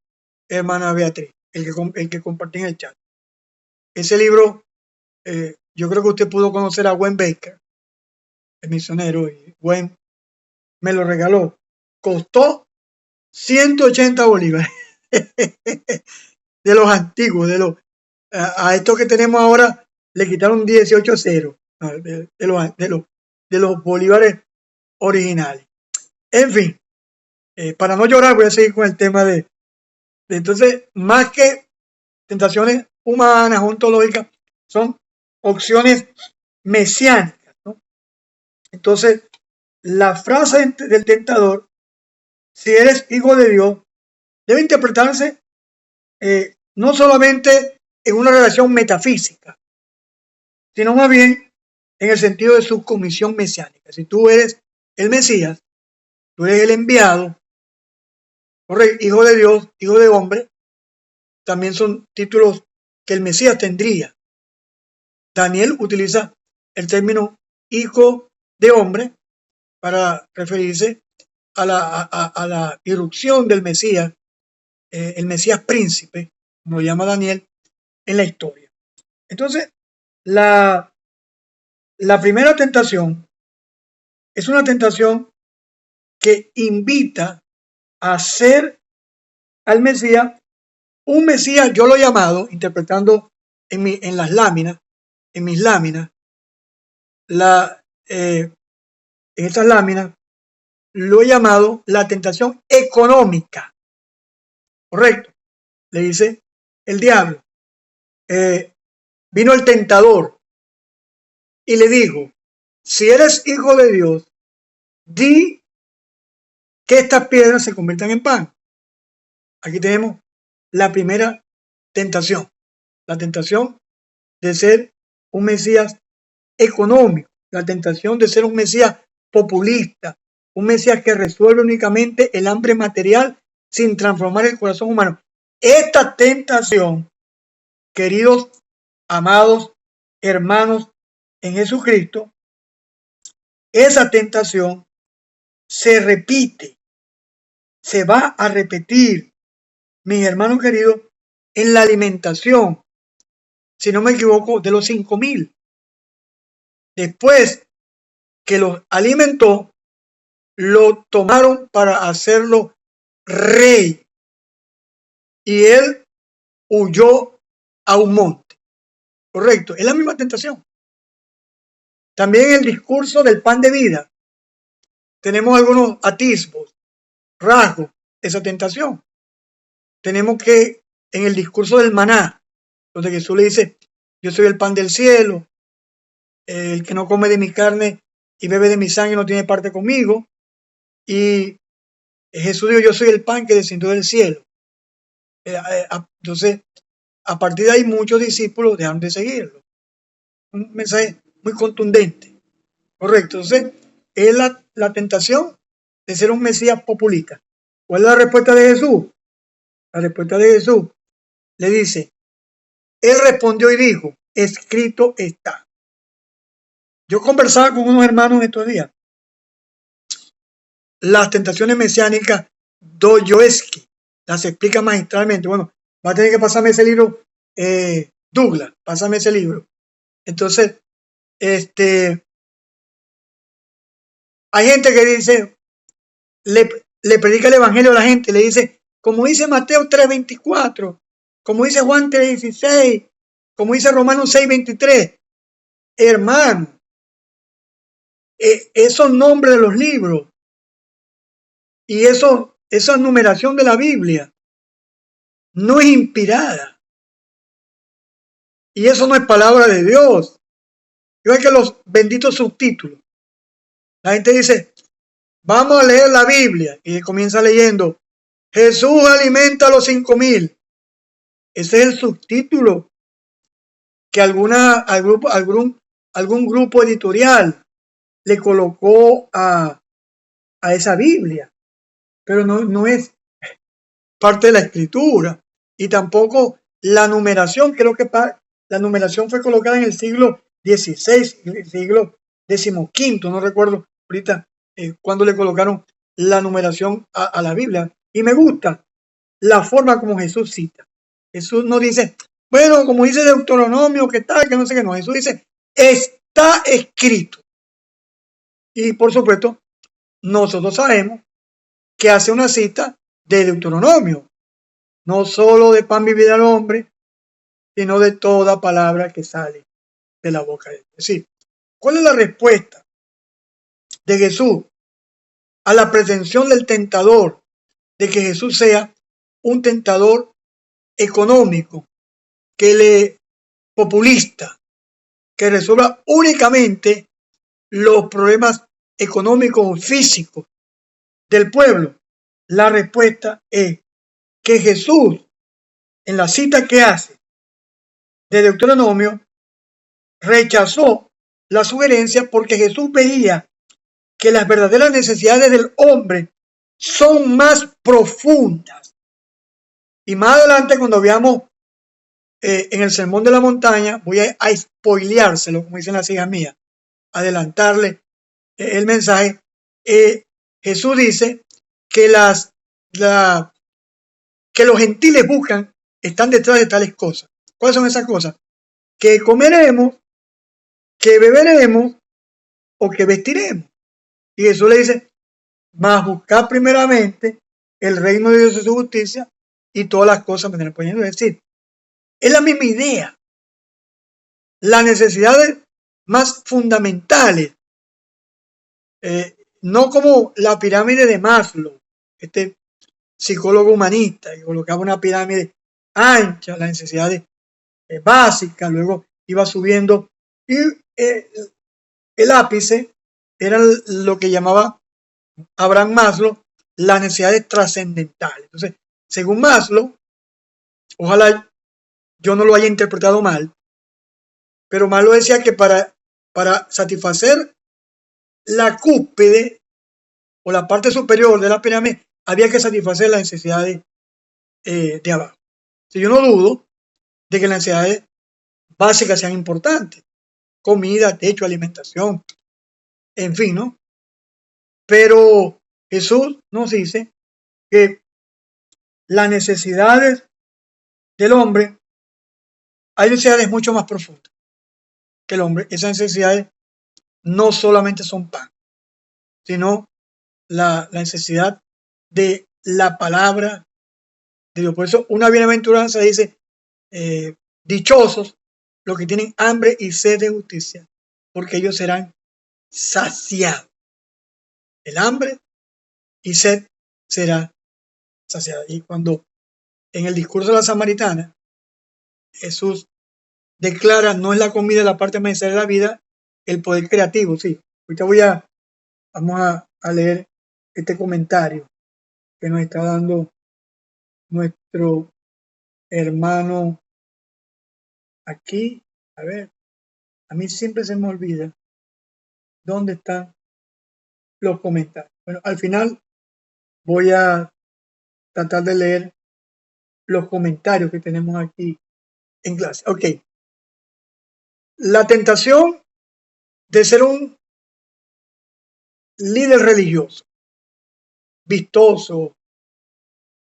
[SPEAKER 1] Beatriz, el que compartí en el chat. Ese libro, yo creo que usted pudo conocer a Wayne Baker, el misionero, y Wayne me lo regaló. Costó 180 bolívares. De los antiguos, a estos que tenemos ahora le quitaron 18 ceros, de los bolívares originales. En fin, para no llorar voy a seguir con el tema de entonces, más que tentaciones humanas, ontológicas, son opciones mesiánicas, ¿no? Entonces, la frase del tentador, si eres hijo de Dios, debe interpretarse no solamente en una relación metafísica, sino más bien en el sentido de su comisión mesiánica. Si tú eres el Mesías, tú eres el enviado, hijo de Dios, hijo de hombre, también son títulos que el Mesías tendría. Daniel utiliza el término hijo de hombre para referirse a la irrupción del Mesías, el Mesías príncipe, como lo llama Daniel, en la historia. Entonces, la primera tentación es una tentación que invita a hacer al Mesías un Mesías, yo lo he llamado, interpretando en las láminas, en mis láminas, en estas láminas, lo he llamado la tentación económica. Correcto. Le dice el diablo. Vino el tentador y le dijo, si eres hijo de Dios, di que estas piedras se conviertan en pan. Aquí tenemos la primera tentación, la tentación de ser un Mesías económico, la tentación de ser un Mesías populista, un Mesías que resuelve únicamente el hambre material sin transformar el corazón humano. Esta tentación, queridos, amados, hermanos en Jesucristo, esa tentación se repite, se va a repetir, mis hermanos queridos, en la alimentación, si no me equivoco, de los 5,000. Después que los alimentó, lo tomaron para hacerlo rey. Y él huyó a un monte. Correcto, es la misma tentación. También el discurso del pan de vida. Tenemos algunos atisbos, rasgos de esa tentación. Tenemos que en el discurso del maná, donde Jesús le dice, yo soy el pan del cielo, el que no come de mi carne y bebe de mi sangre no tiene parte conmigo. Y Jesús dijo, yo soy el pan que descendió del cielo. Entonces, a partir de ahí muchos discípulos dejaron de seguirlo. Un mensaje muy contundente. Correcto. Entonces, es la tentación de ser un Mesías populista. ¿Cuál es la respuesta de Jesús? La respuesta de Jesús le dice, él respondió y dijo, escrito está. Yo conversaba con unos hermanos estos días. Las tentaciones mesiánicas, Dostoyevski las explica magistralmente. Bueno, va a tener que pasarme ese libro, Douglas, pásame ese libro. Entonces, hay gente que dice, le predica el evangelio a la gente, le dice, como dice Mateo 3:24, como dice Juan 3:16, como dice Romanos 6:23. Hermano, esos nombres de los libros y esa numeración de la Biblia no es inspirada. Y eso no es palabra de Dios. Igual que los benditos subtítulos. La gente dice, vamos a leer la Biblia. Y comienza leyendo, Jesús alimenta a los 5,000. Ese es el subtítulo que algún grupo editorial le colocó a esa Biblia. Pero no es parte de la escritura. Y tampoco la numeración, creo que la numeración fue colocada en el siglo XVI, el siglo XV, no recuerdo ahorita cuando le colocaron la numeración a la Biblia. Y me gusta la forma como Jesús cita. Jesús no dice, bueno, como dice Deuteronomio, que tal, que no sé qué, no. Jesús dice, está escrito. Y por supuesto, nosotros sabemos que hace una cita de Deuteronomio, no solo de pan vivirá el hombre, sino de toda palabra que sale de la boca de Dios. Es decir, ¿cuál es la respuesta de Jesús a la pretensión del tentador de que Jesús sea un tentador económico, populista, que resuelva únicamente los problemas económicos o físicos del pueblo? La respuesta es que Jesús, en la cita que hace de Deuteronomio, rechazó la sugerencia porque Jesús veía que las verdaderas necesidades del hombre son más profundas. Y más adelante, cuando veamos en el Sermón de la Montaña, voy a spoileárselo, como dicen las hijas mías, adelantarle el mensaje. Jesús dice que que los gentiles buscan, están detrás de tales cosas. ¿Cuáles son esas cosas? Que comeremos, que beberemos o que vestiremos. Y Jesús le dice, mas buscad primeramente el reino de Dios y su justicia y todas las cosas me tendrán poniendo. Es decir, es la misma idea. Las necesidades más fundamentales, no como la pirámide de Maslow, este psicólogo humanista, que colocaba una pirámide ancha, las necesidades básicas, luego iba subiendo y el ápice era lo que llamaba Abraham Maslow las necesidades trascendentales. Entonces, según Maslow, ojalá yo no lo haya interpretado mal, pero Maslow decía que para satisfacer la cúspide o la parte superior de la pirámide, había que satisfacer las necesidades de abajo. Si yo no dudo de que las necesidades básicas sean importantes, comida, techo, alimentación, en fin, ¿no? Pero Jesús nos dice que las necesidades del hombre, hay necesidades mucho más profundas que el hombre. Esas necesidades no solamente son pan, sino la necesidad de la palabra de Dios. Por eso una bienaventuranza dice, dichosos los que tienen hambre y sed de justicia, porque ellos serán saciados. El hambre y sed será saciada. Y cuando en el discurso de la samaritana, Jesús declara, no es la comida la parte más necesaria de la vida, el poder creativo, sí. Ahorita vamos a leer este comentario que nos está dando nuestro hermano aquí. A ver, a mí siempre se me olvida dónde están los comentarios. Bueno, al final voy a tratar de leer los comentarios que tenemos aquí en clase. Ok. La tentación de ser un líder religioso, vistoso,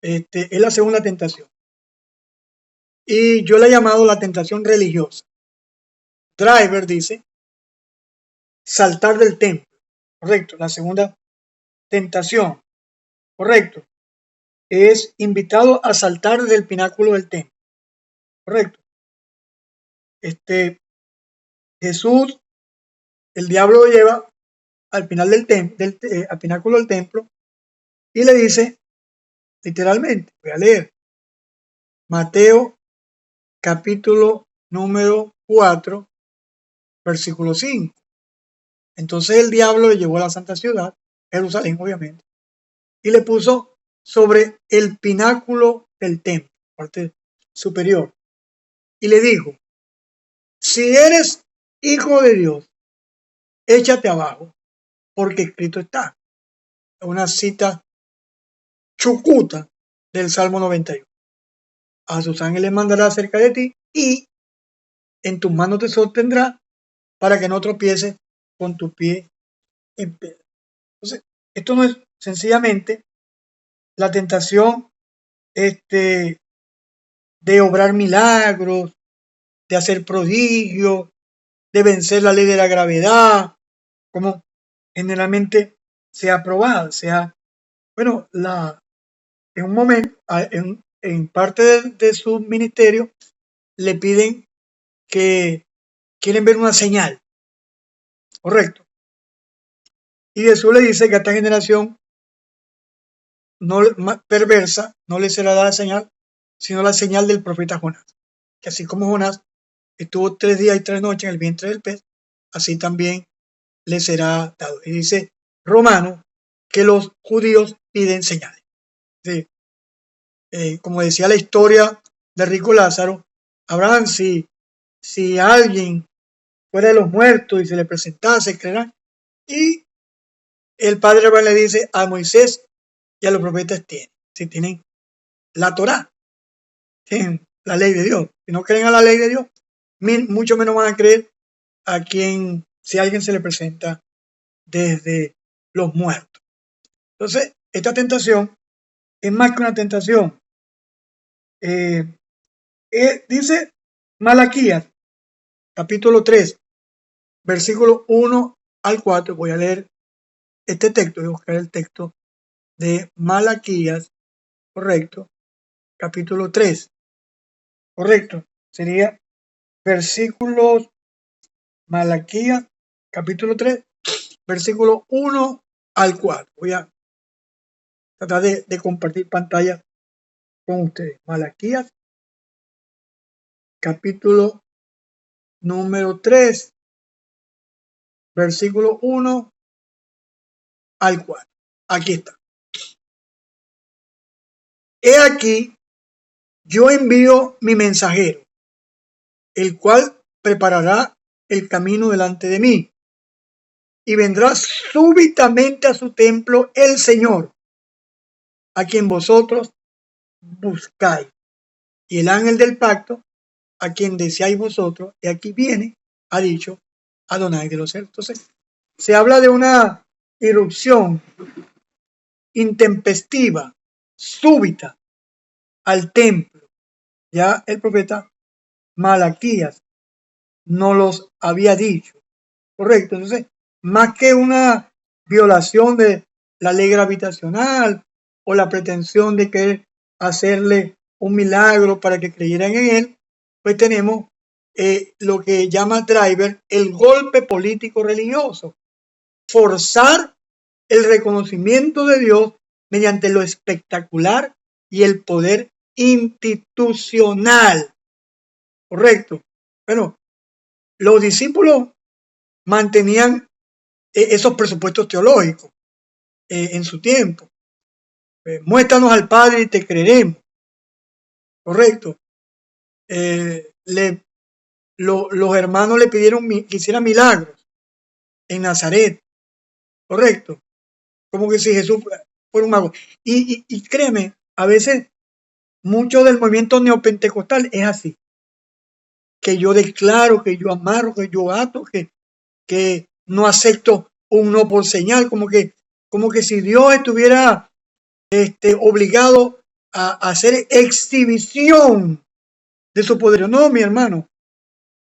[SPEAKER 1] es la segunda tentación. Y yo la he llamado la tentación religiosa. Driver dice, saltar del templo. Correcto. La segunda tentación. Correcto. Es invitado a saltar del pináculo del templo. Correcto. Jesús, el diablo lo lleva al final al pináculo del templo y le dice, literalmente, voy a leer, Mateo capítulo número 4, versículo 5. Entonces el diablo le llevó a la santa ciudad, Jerusalén obviamente, y le puso sobre el pináculo del templo, parte superior, y le dijo, si eres hijo de Dios, échate abajo, porque escrito está. Una cita chucuta del Salmo 91. A sus ángeles mandará cerca de ti y en tus manos te sostendrá para que no tropieces con tu pie en piedra. Entonces, esto no es sencillamente la tentación de obrar milagros, de hacer prodigios, de vencer la ley de la gravedad, como generalmente se ha aprobado. Bueno, en un momento, en parte de su ministerio, le piden que quieren ver una señal. Correcto. Y Jesús le dice que a esta generación perversa no le será dada señal, sino la señal del profeta Jonás. Que así como Jonás estuvo 3 días y 3 noches en el vientre del pez, así también le será dado. Y dice Romano que los judíos piden señales. Sí. Como decía la historia de Rico Lázaro, Abraham, si alguien fuera de los muertos y se le presentase, creerán. Y el padre Abraham le dice a Moisés y a los profetas tienen la Torá, tienen la ley de Dios. Si no creen a la ley de Dios, mucho menos van a creer a quien, si a alguien se le presenta desde los muertos. Entonces, esta tentación es más que una tentación. Dice Malaquías, capítulo 3, versículo 1 al 4. Voy a leer este texto, voy a buscar el texto de Malaquías, correcto, capítulo 3, correcto, sería versículos, Malaquías, capítulo 3, versículo 1 al 4. Voy a tratar de compartir pantalla con ustedes. Malaquías, capítulo número 3, versículo 1 al 4. Aquí está. He aquí, yo envío mi mensajero, el cual preparará el camino delante de mí. y vendrá súbitamente a su templo el Señor, a quien vosotros buscáis, y el ángel del pacto, a quien deseáis vosotros, y aquí viene, ha dicho Adonai de los cielos. Entonces, se habla de una irrupción intempestiva, súbita, al templo. Ya el profeta Malaquías no los había dicho, correcto. Entonces, más que una violación de la ley gravitacional o la pretensión de querer hacerle un milagro para que creyeran en él, pues tenemos lo que llama Driver el golpe político religioso, forzar el reconocimiento de Dios mediante lo espectacular y el poder institucional, correcto. Bueno, los discípulos mantenían esos presupuestos teológicos en su tiempo. Muéstranos al Padre y te creeremos. Correcto. Los hermanos le pidieron que hiciera milagros en Nazaret. Correcto. Como que si Jesús fuera un mago. Y créeme, a veces mucho del movimiento neopentecostal es así. Que yo declaro, que yo amarro, que yo ato, que no acepto un no por señal, como que si Dios estuviera obligado a hacer exhibición de su poder. No, mi hermano.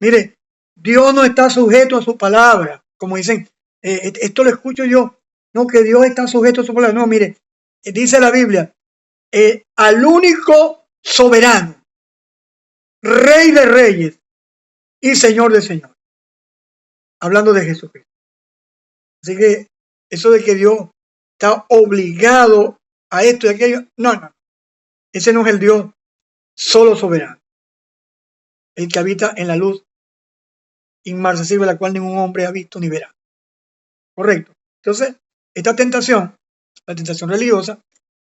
[SPEAKER 1] Mire, Dios no está sujeto a su palabra. Como dicen, esto lo escucho yo. No, que Dios está sujeto a su palabra. No, mire, dice la Biblia, al único soberano, Rey de reyes y Señor de señores. Hablando de Jesucristo. Así que eso de que Dios está obligado a esto y aquello, no. Ese no es el Dios solo soberano. El que habita en la luz inmarcesible, la cual ningún hombre ha visto ni verá. Correcto. Entonces, esta tentación, la tentación religiosa,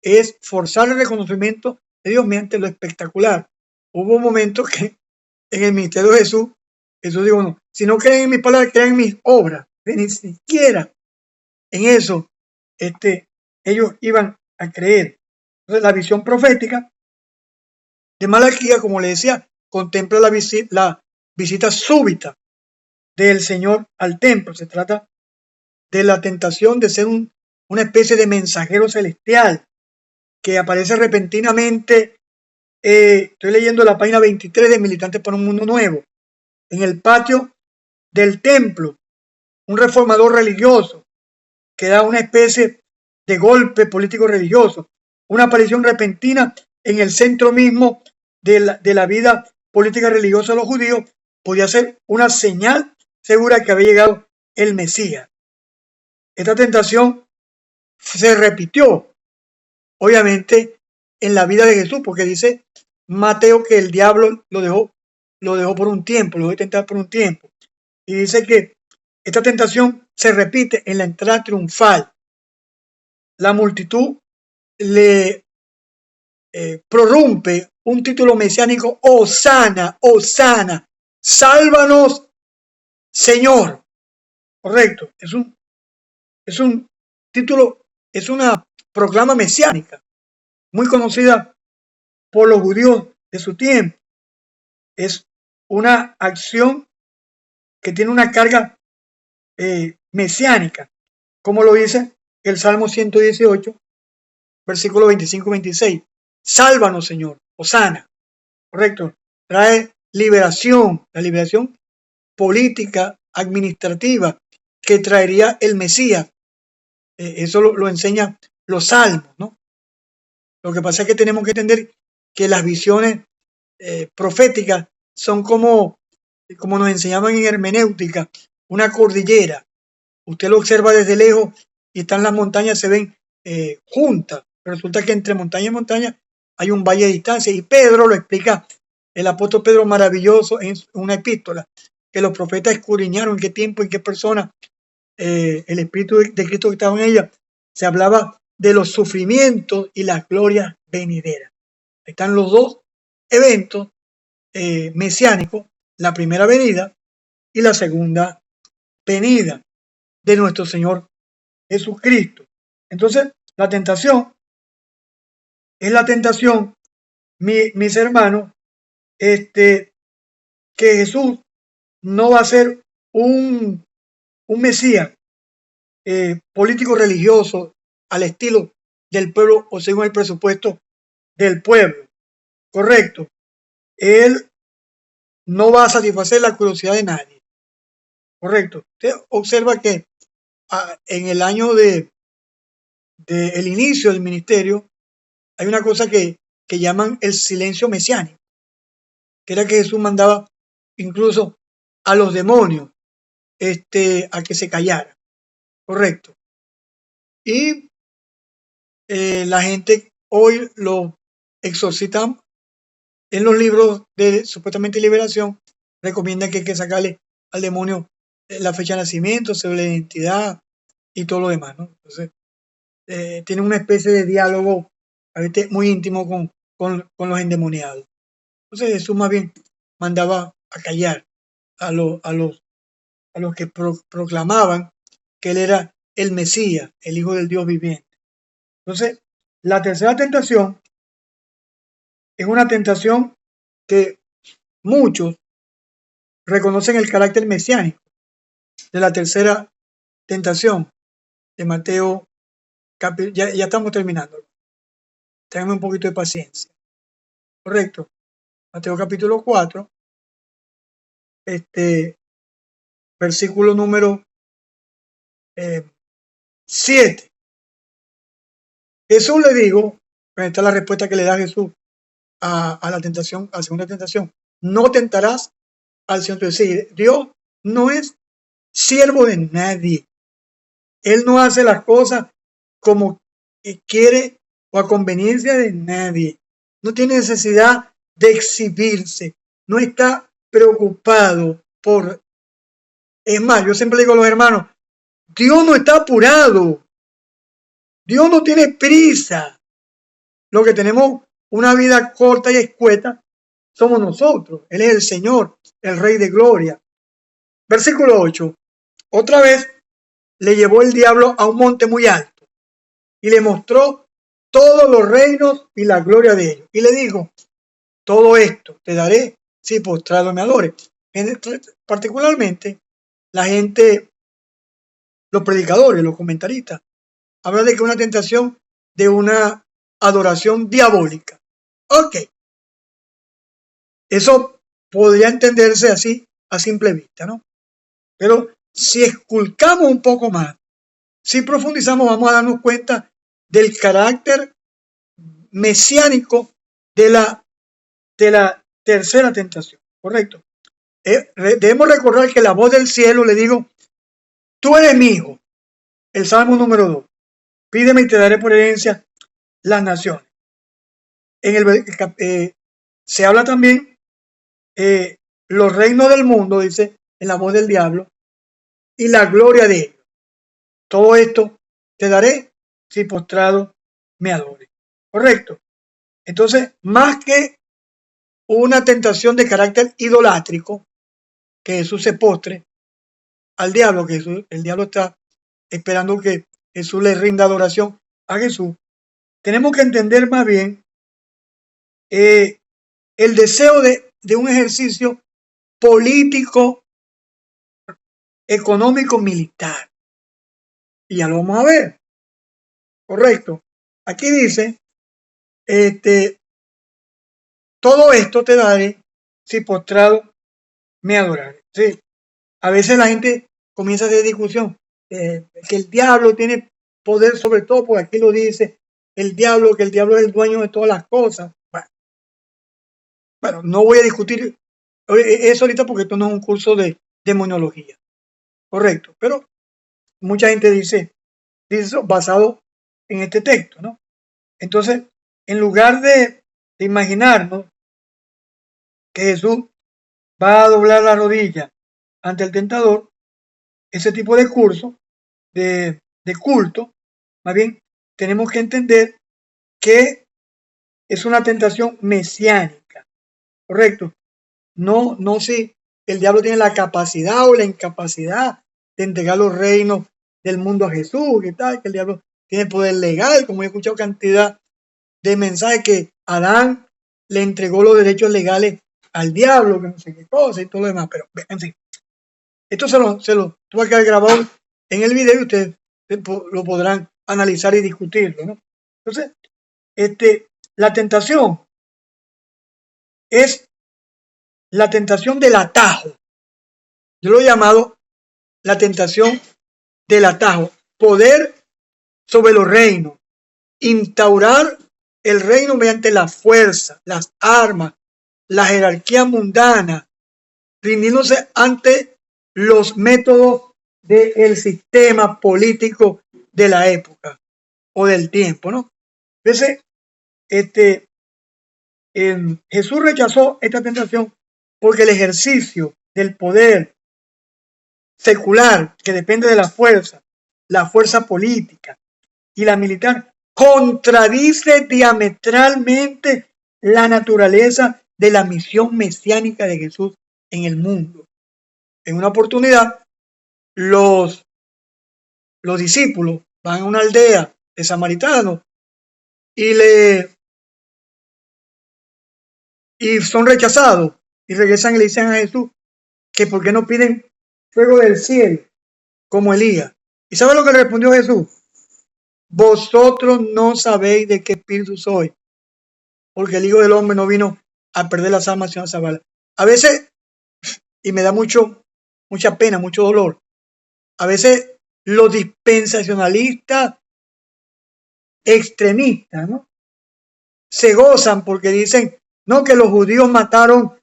[SPEAKER 1] es forzar el reconocimiento de Dios mediante lo espectacular. Hubo un momento que en el ministerio de Jesús dijo, no, si no creen en mis palabras, creen en mis obras. Ni siquiera en eso ellos iban a creer. Entonces, la visión profética de Malaquías, como le decía, contempla la visita súbita del Señor al templo. Se trata de la tentación de ser una especie de mensajero celestial que aparece repentinamente. Estoy leyendo la página 23 de Militantes para un Mundo Nuevo. En el patio del templo, un reformador religioso que da una especie de golpe político religioso, una aparición repentina en el centro mismo de la vida política religiosa de los judíos, podía ser una señal segura que había llegado el Mesías. Esta tentación se repitió, obviamente, en la vida de Jesús, porque dice Mateo que el diablo lo dejó por un tiempo, lo dejó tentar por un tiempo. Y dice que esta tentación se repite en la entrada triunfal. La multitud le prorrumpe un título mesiánico: Hosana, Hosana, sálvanos, Señor. Correcto. Es un título, es una proclama mesiánica, muy conocida por los judíos de su tiempo. Es una acción que tiene una carga mesiánica, como lo dice el Salmo 118, versículo 25-26. Sálvanos, Señor, hosana. Correcto. Trae liberación, la liberación política, administrativa, que traería el Mesías. Eso lo enseñan los salmos, ¿no? Lo que pasa es que tenemos que entender que las visiones proféticas son como nos enseñaban en hermenéutica, una cordillera. Usted lo observa desde lejos y están las montañas, se ven juntas. Pero resulta que entre montaña y montaña hay un valle de distancia. Y Pedro lo explica, el apóstol Pedro, maravilloso en una epístola, que los profetas escudriñaron en qué tiempo, en qué persona el Espíritu de Cristo que estaba en ella. Se hablaba de los sufrimientos y las glorias venideras. Están los dos eventos mesiánicos, la primera venida y la segunda venida. de nuestro Señor Jesucristo. Entonces, la tentación es la tentación, mis hermanos, que Jesús no va a ser un Mesías político religioso al estilo del pueblo o según el presupuesto del pueblo. Correcto. Él no va a satisfacer la curiosidad de nadie. Correcto. Usted observa que en el año de el inicio del ministerio hay una cosa que llaman el silencio mesiánico, que era que Jesús mandaba incluso a los demonios a que se callaran. Correcto. Y la gente hoy lo exorcitan en los libros de supuestamente liberación, recomiendan que hay que sacarle al demonio la fecha de nacimiento, sobre la identidad y todo lo demás, ¿no? Entonces, tiene una especie de diálogo a veces muy íntimo con los endemoniados. Entonces Jesús más bien mandaba a callar a los que proclamaban que él era el Mesías, el Hijo del Dios viviente. Entonces, la tercera tentación es una tentación que muchos reconocen el carácter mesiánico de la tercera tentación de Mateo. Ya estamos terminando. Tengan un poquito de paciencia. Correcto. Mateo capítulo 4, versículo número 7. Jesús le dijo, esta es la respuesta que le da Jesús a la tentación, a la segunda tentación: no tentarás al Señor tu Dios. Dios no es siervo de nadie. Él no hace las cosas como quiere o a conveniencia de nadie. No tiene necesidad de exhibirse. No está preocupado por... Es más, yo siempre digo a los hermanos, Dios no está apurado. Dios no tiene prisa. Lo que tenemos una vida corta y escueta somos nosotros. Él es el Señor, el Rey de Gloria. Versículo 8. Otra vez le llevó el diablo a un monte muy alto y le mostró todos los reinos y la gloria de ellos. Y le dijo, todo esto te daré si postrado me adores. Particularmente la gente, los predicadores, los comentaristas, hablan de que es una tentación de una adoración diabólica. Ok. Eso podría entenderse así a simple vista, ¿no? Pero si esculcamos un poco más, si profundizamos, vamos a darnos cuenta del carácter mesiánico de la tercera tentación. Correcto. Debemos recordar que la voz del cielo le digo, tú eres mi hijo. El Salmo número 2. Pídeme y te daré por herencia las naciones. Se habla también los reinos del mundo, dice en la voz del diablo, y la gloria de ellos. Todo esto te daré si postrado me adores. Correcto. Entonces, más que una tentación de carácter idolátrico, que Jesús se postre al diablo, que el diablo está esperando que Jesús le rinda adoración a Jesús, tenemos que entender más bien el deseo de un ejercicio político, económico, militar. Y ya lo vamos a ver. Correcto. Aquí dice, todo esto te daré si postrado me adoraré. Sí. A veces la gente comienza a hacer discusión, que el diablo tiene poder sobre todo, porque aquí lo dice el diablo, que el diablo es el dueño de todas las cosas. Bueno, no voy a discutir eso ahorita porque esto no es un curso de demonología. Correcto. Pero mucha gente dice eso basado en este texto, ¿no? Entonces, en lugar de imaginarnos que Jesús va a doblar la rodilla ante el tentador, ese tipo de curso, de culto, más bien tenemos que entender que es una tentación mesiánica, ¿correcto? No si el diablo tiene la capacidad o la incapacidad de entregar los reinos del mundo a Jesús, que tal, que el diablo tiene poder legal, como he escuchado cantidad de mensajes que Adán le entregó los derechos legales al diablo, que no sé qué cosa y todo lo demás, pero en fin, esto se lo tuvo que quedar grabado en el video y ustedes lo podrán analizar y discutirlo, ¿no? Entonces, la tentación es la tentación del atajo. Yo lo he llamado la tentación del atajo. Poder sobre los reinos. Instaurar el reino mediante la fuerza, las armas, la jerarquía mundana, rindiéndose ante los métodos del sistema político de la época o del tiempo, ¿no? Entonces, Jesús rechazó esta tentación porque el ejercicio del poder secular, que depende de la fuerza política y la militar, contradice diametralmente la naturaleza de la misión mesiánica de Jesús en el mundo. En una oportunidad, los discípulos van a una aldea de samaritanos y son rechazados y regresan y le dicen a Jesús que por qué no piden fuego del cielo como Elías. ¿Y sabe lo que le respondió Jesús? Vosotros no sabéis de qué espíritu soy, porque el Hijo del Hombre no vino a perder las almas sino a salvarlas. A veces, y me da mucha pena, mucho dolor, a veces los dispensacionalistas extremistas, ¿no?, se gozan porque dicen, no, que los judíos mataron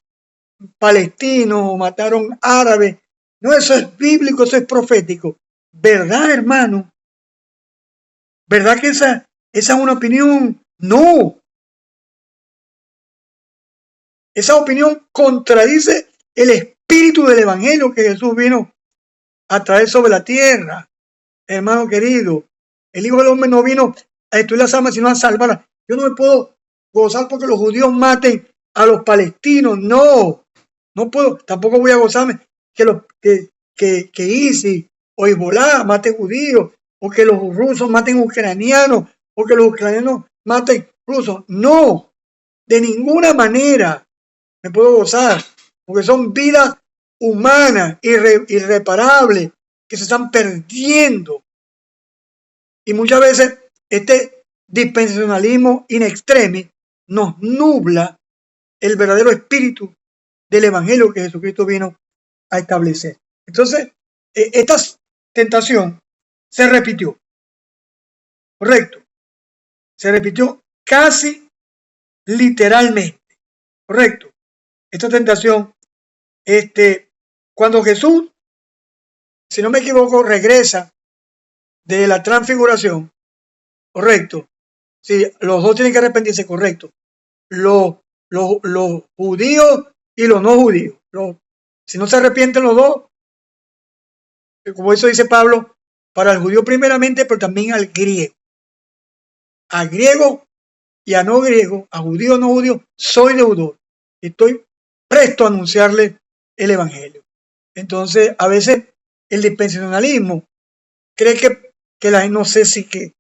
[SPEAKER 1] palestinos o mataron árabes. No, eso es bíblico, eso es profético. ¿Verdad, hermano? ¿Verdad que esa es una opinión? No. Esa opinión contradice el espíritu del evangelio que Jesús vino a traer sobre la tierra. Hermano querido, el Hijo del Hombre no vino a destruir las almas, sino a salvarlas. Yo no me puedo gozar porque los judíos maten a los palestinos. No, no puedo. Tampoco voy a gozarme que ISIS o Hezbollah mate judíos, o que los rusos maten ucranianos, o que los ucranianos maten rusos. No, de ninguna manera me puedo gozar, porque son vidas humanas, irreparables, que se están perdiendo. Y muchas veces este dispensacionalismo in extremis nos nubla el verdadero espíritu del evangelio que Jesucristo vino a establecer. Entonces, esta tentación se repitió, correcto, se repitió casi literalmente, correcto. Esta tentación, cuando Jesús, si no me equivoco, regresa de la transfiguración, correcto. Sí, los dos tienen que arrepentirse, correcto. Los judíos y los no judíos. Si no se arrepienten los dos, como eso dice Pablo, para el judío primeramente, pero también al griego. A griego y a no griego, a judío o no judío, soy deudor. Estoy presto a anunciarle el evangelio. Entonces, a veces el dispensacionalismo cree que la gente, no sé si que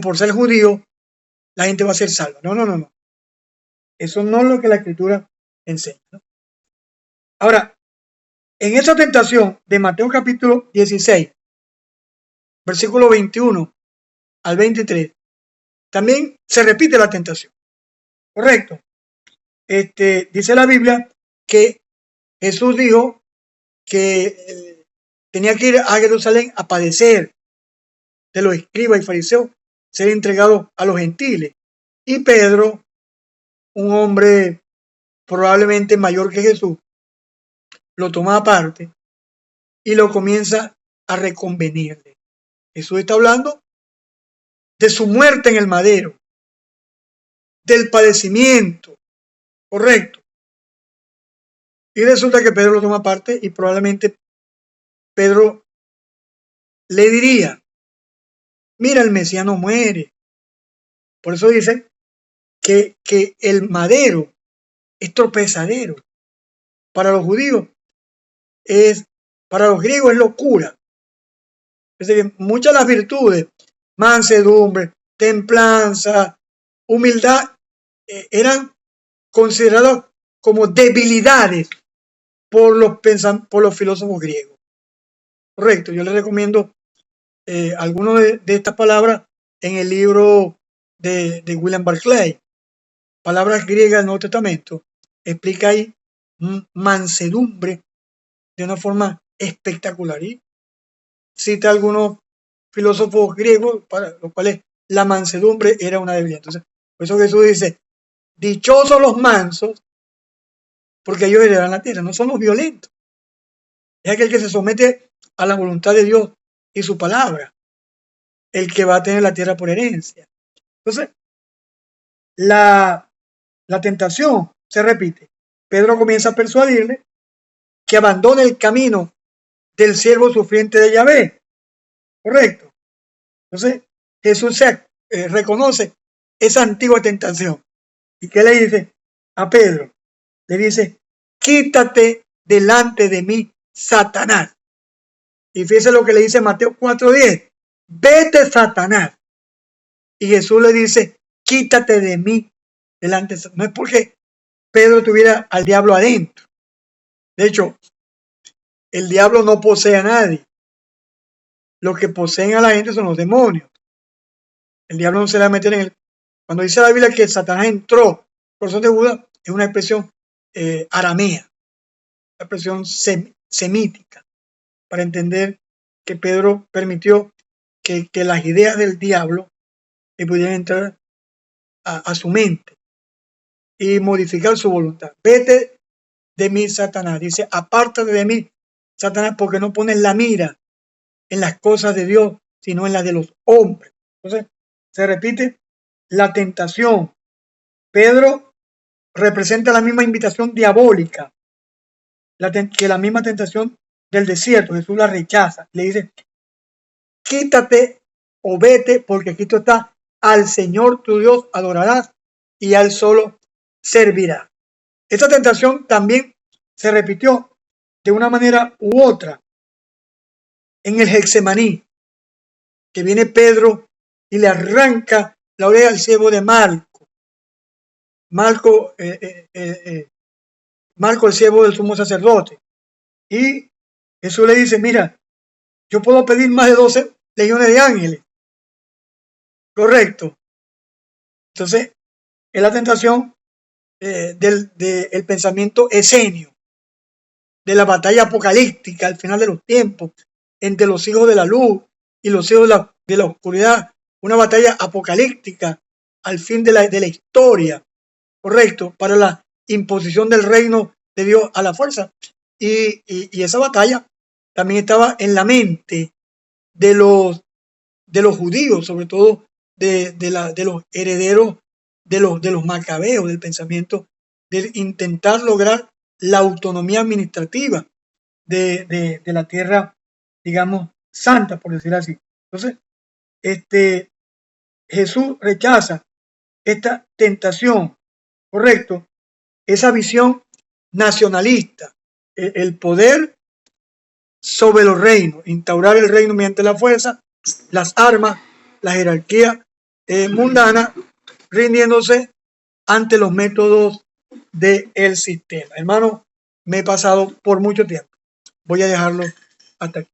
[SPEAKER 1] por ser judío la gente va a ser salva. No. Eso no es lo que la Escritura enseña, ¿no? Ahora, en esa tentación de Mateo capítulo 16, versículo 21 al 23, también se repite la tentación. Correcto. Dice la Biblia que Jesús dijo que tenía que ir a Jerusalén a padecer de los escribas y fariseos, ser entregado a los gentiles. Y Pedro, un hombre probablemente mayor que Jesús, lo toma aparte y lo comienza a reconvenirle. Jesús está hablando de su muerte en el madero, del padecimiento, correcto. Y resulta que Pedro lo toma aparte y probablemente Pedro le diría, mira, el Mesías no muere. Por eso dice que el madero es tropezadero. Para los judíos para los griegos es locura. Es decir, muchas de las virtudes, mansedumbre, templanza, humildad, eran consideradas como debilidades por los filósofos griegos. Correcto, yo les recomiendo algunas de estas palabras en el libro de William Barclay, Palabras griegas del Nuevo Testamento. Explica ahí mansedumbre de una forma espectacular y cita algunos filósofos griegos para los cuales la mansedumbre era una debilidad. Entonces, por eso Jesús dice, dichosos los mansos, porque ellos heredarán la tierra. No son los violentos, es aquel que se somete a la voluntad de Dios y su palabra, el que va a tener la tierra por herencia. Entonces, la tentación se repite. Pedro comienza a persuadirle que abandone el camino del siervo sufriente de Yahvé. Correcto. Entonces, Jesús reconoce esa antigua tentación. ¿Y qué le dice a Pedro? Le dice, quítate delante de mí, Satanás. Y fíjese lo que le dice Mateo 4:10. Vete, Satanás. Y Jesús le dice, quítate de mí delante de Satanás. No es porque Pedro tuviera al diablo adentro. De hecho, el diablo no posee a nadie. Los que poseen a la gente son los demonios. El diablo no se le va a meter en el... Cuando dice la Biblia que Satanás entró por corazón de Judas, es una expresión aramea, una expresión semítica, para entender que Pedro permitió que las ideas del diablo pudieran entrar a su mente y modificar su voluntad. Vete de mí, Satanás. Dice, apártate de mí, Satanás, porque no pones la mira en las cosas de Dios, sino en las de los hombres. Entonces, se repite la tentación. Pedro representa la misma invitación diabólica, que la misma tentación del desierto. Jesús la rechaza. Le dice, quítate o vete, porque escrito está, al Señor tu Dios adorarás y a Él solo servirá. Esta tentación también se repitió de una manera u otra en el Getsemaní, que viene Pedro y le arranca la oreja al siervo de Malco. Malco, el siervo del sumo sacerdote. Y Jesús le dice, mira, yo puedo pedir más de 12 legiones de ángeles. Correcto. Entonces, es la tentación del pensamiento esenio, de la batalla apocalíptica al final de los tiempos, entre los hijos de la luz y los hijos de la oscuridad. Una batalla apocalíptica al fin de la historia, correcto, para la imposición del reino de Dios a la fuerza. Y esa batalla también estaba en la mente de los judíos, sobre todo de los herederos de los macabeos, del pensamiento de intentar lograr la autonomía administrativa de la tierra, digamos, santa, por decir así. Entonces, Jesús rechaza esta tentación, correcto, esa visión nacionalista, el poder sobre los reinos, instaurar el reino mediante la fuerza, las armas, la jerarquía mundana, rindiéndose ante los métodos del sistema. Hermano, me he pasado por mucho tiempo. Voy a dejarlo hasta aquí.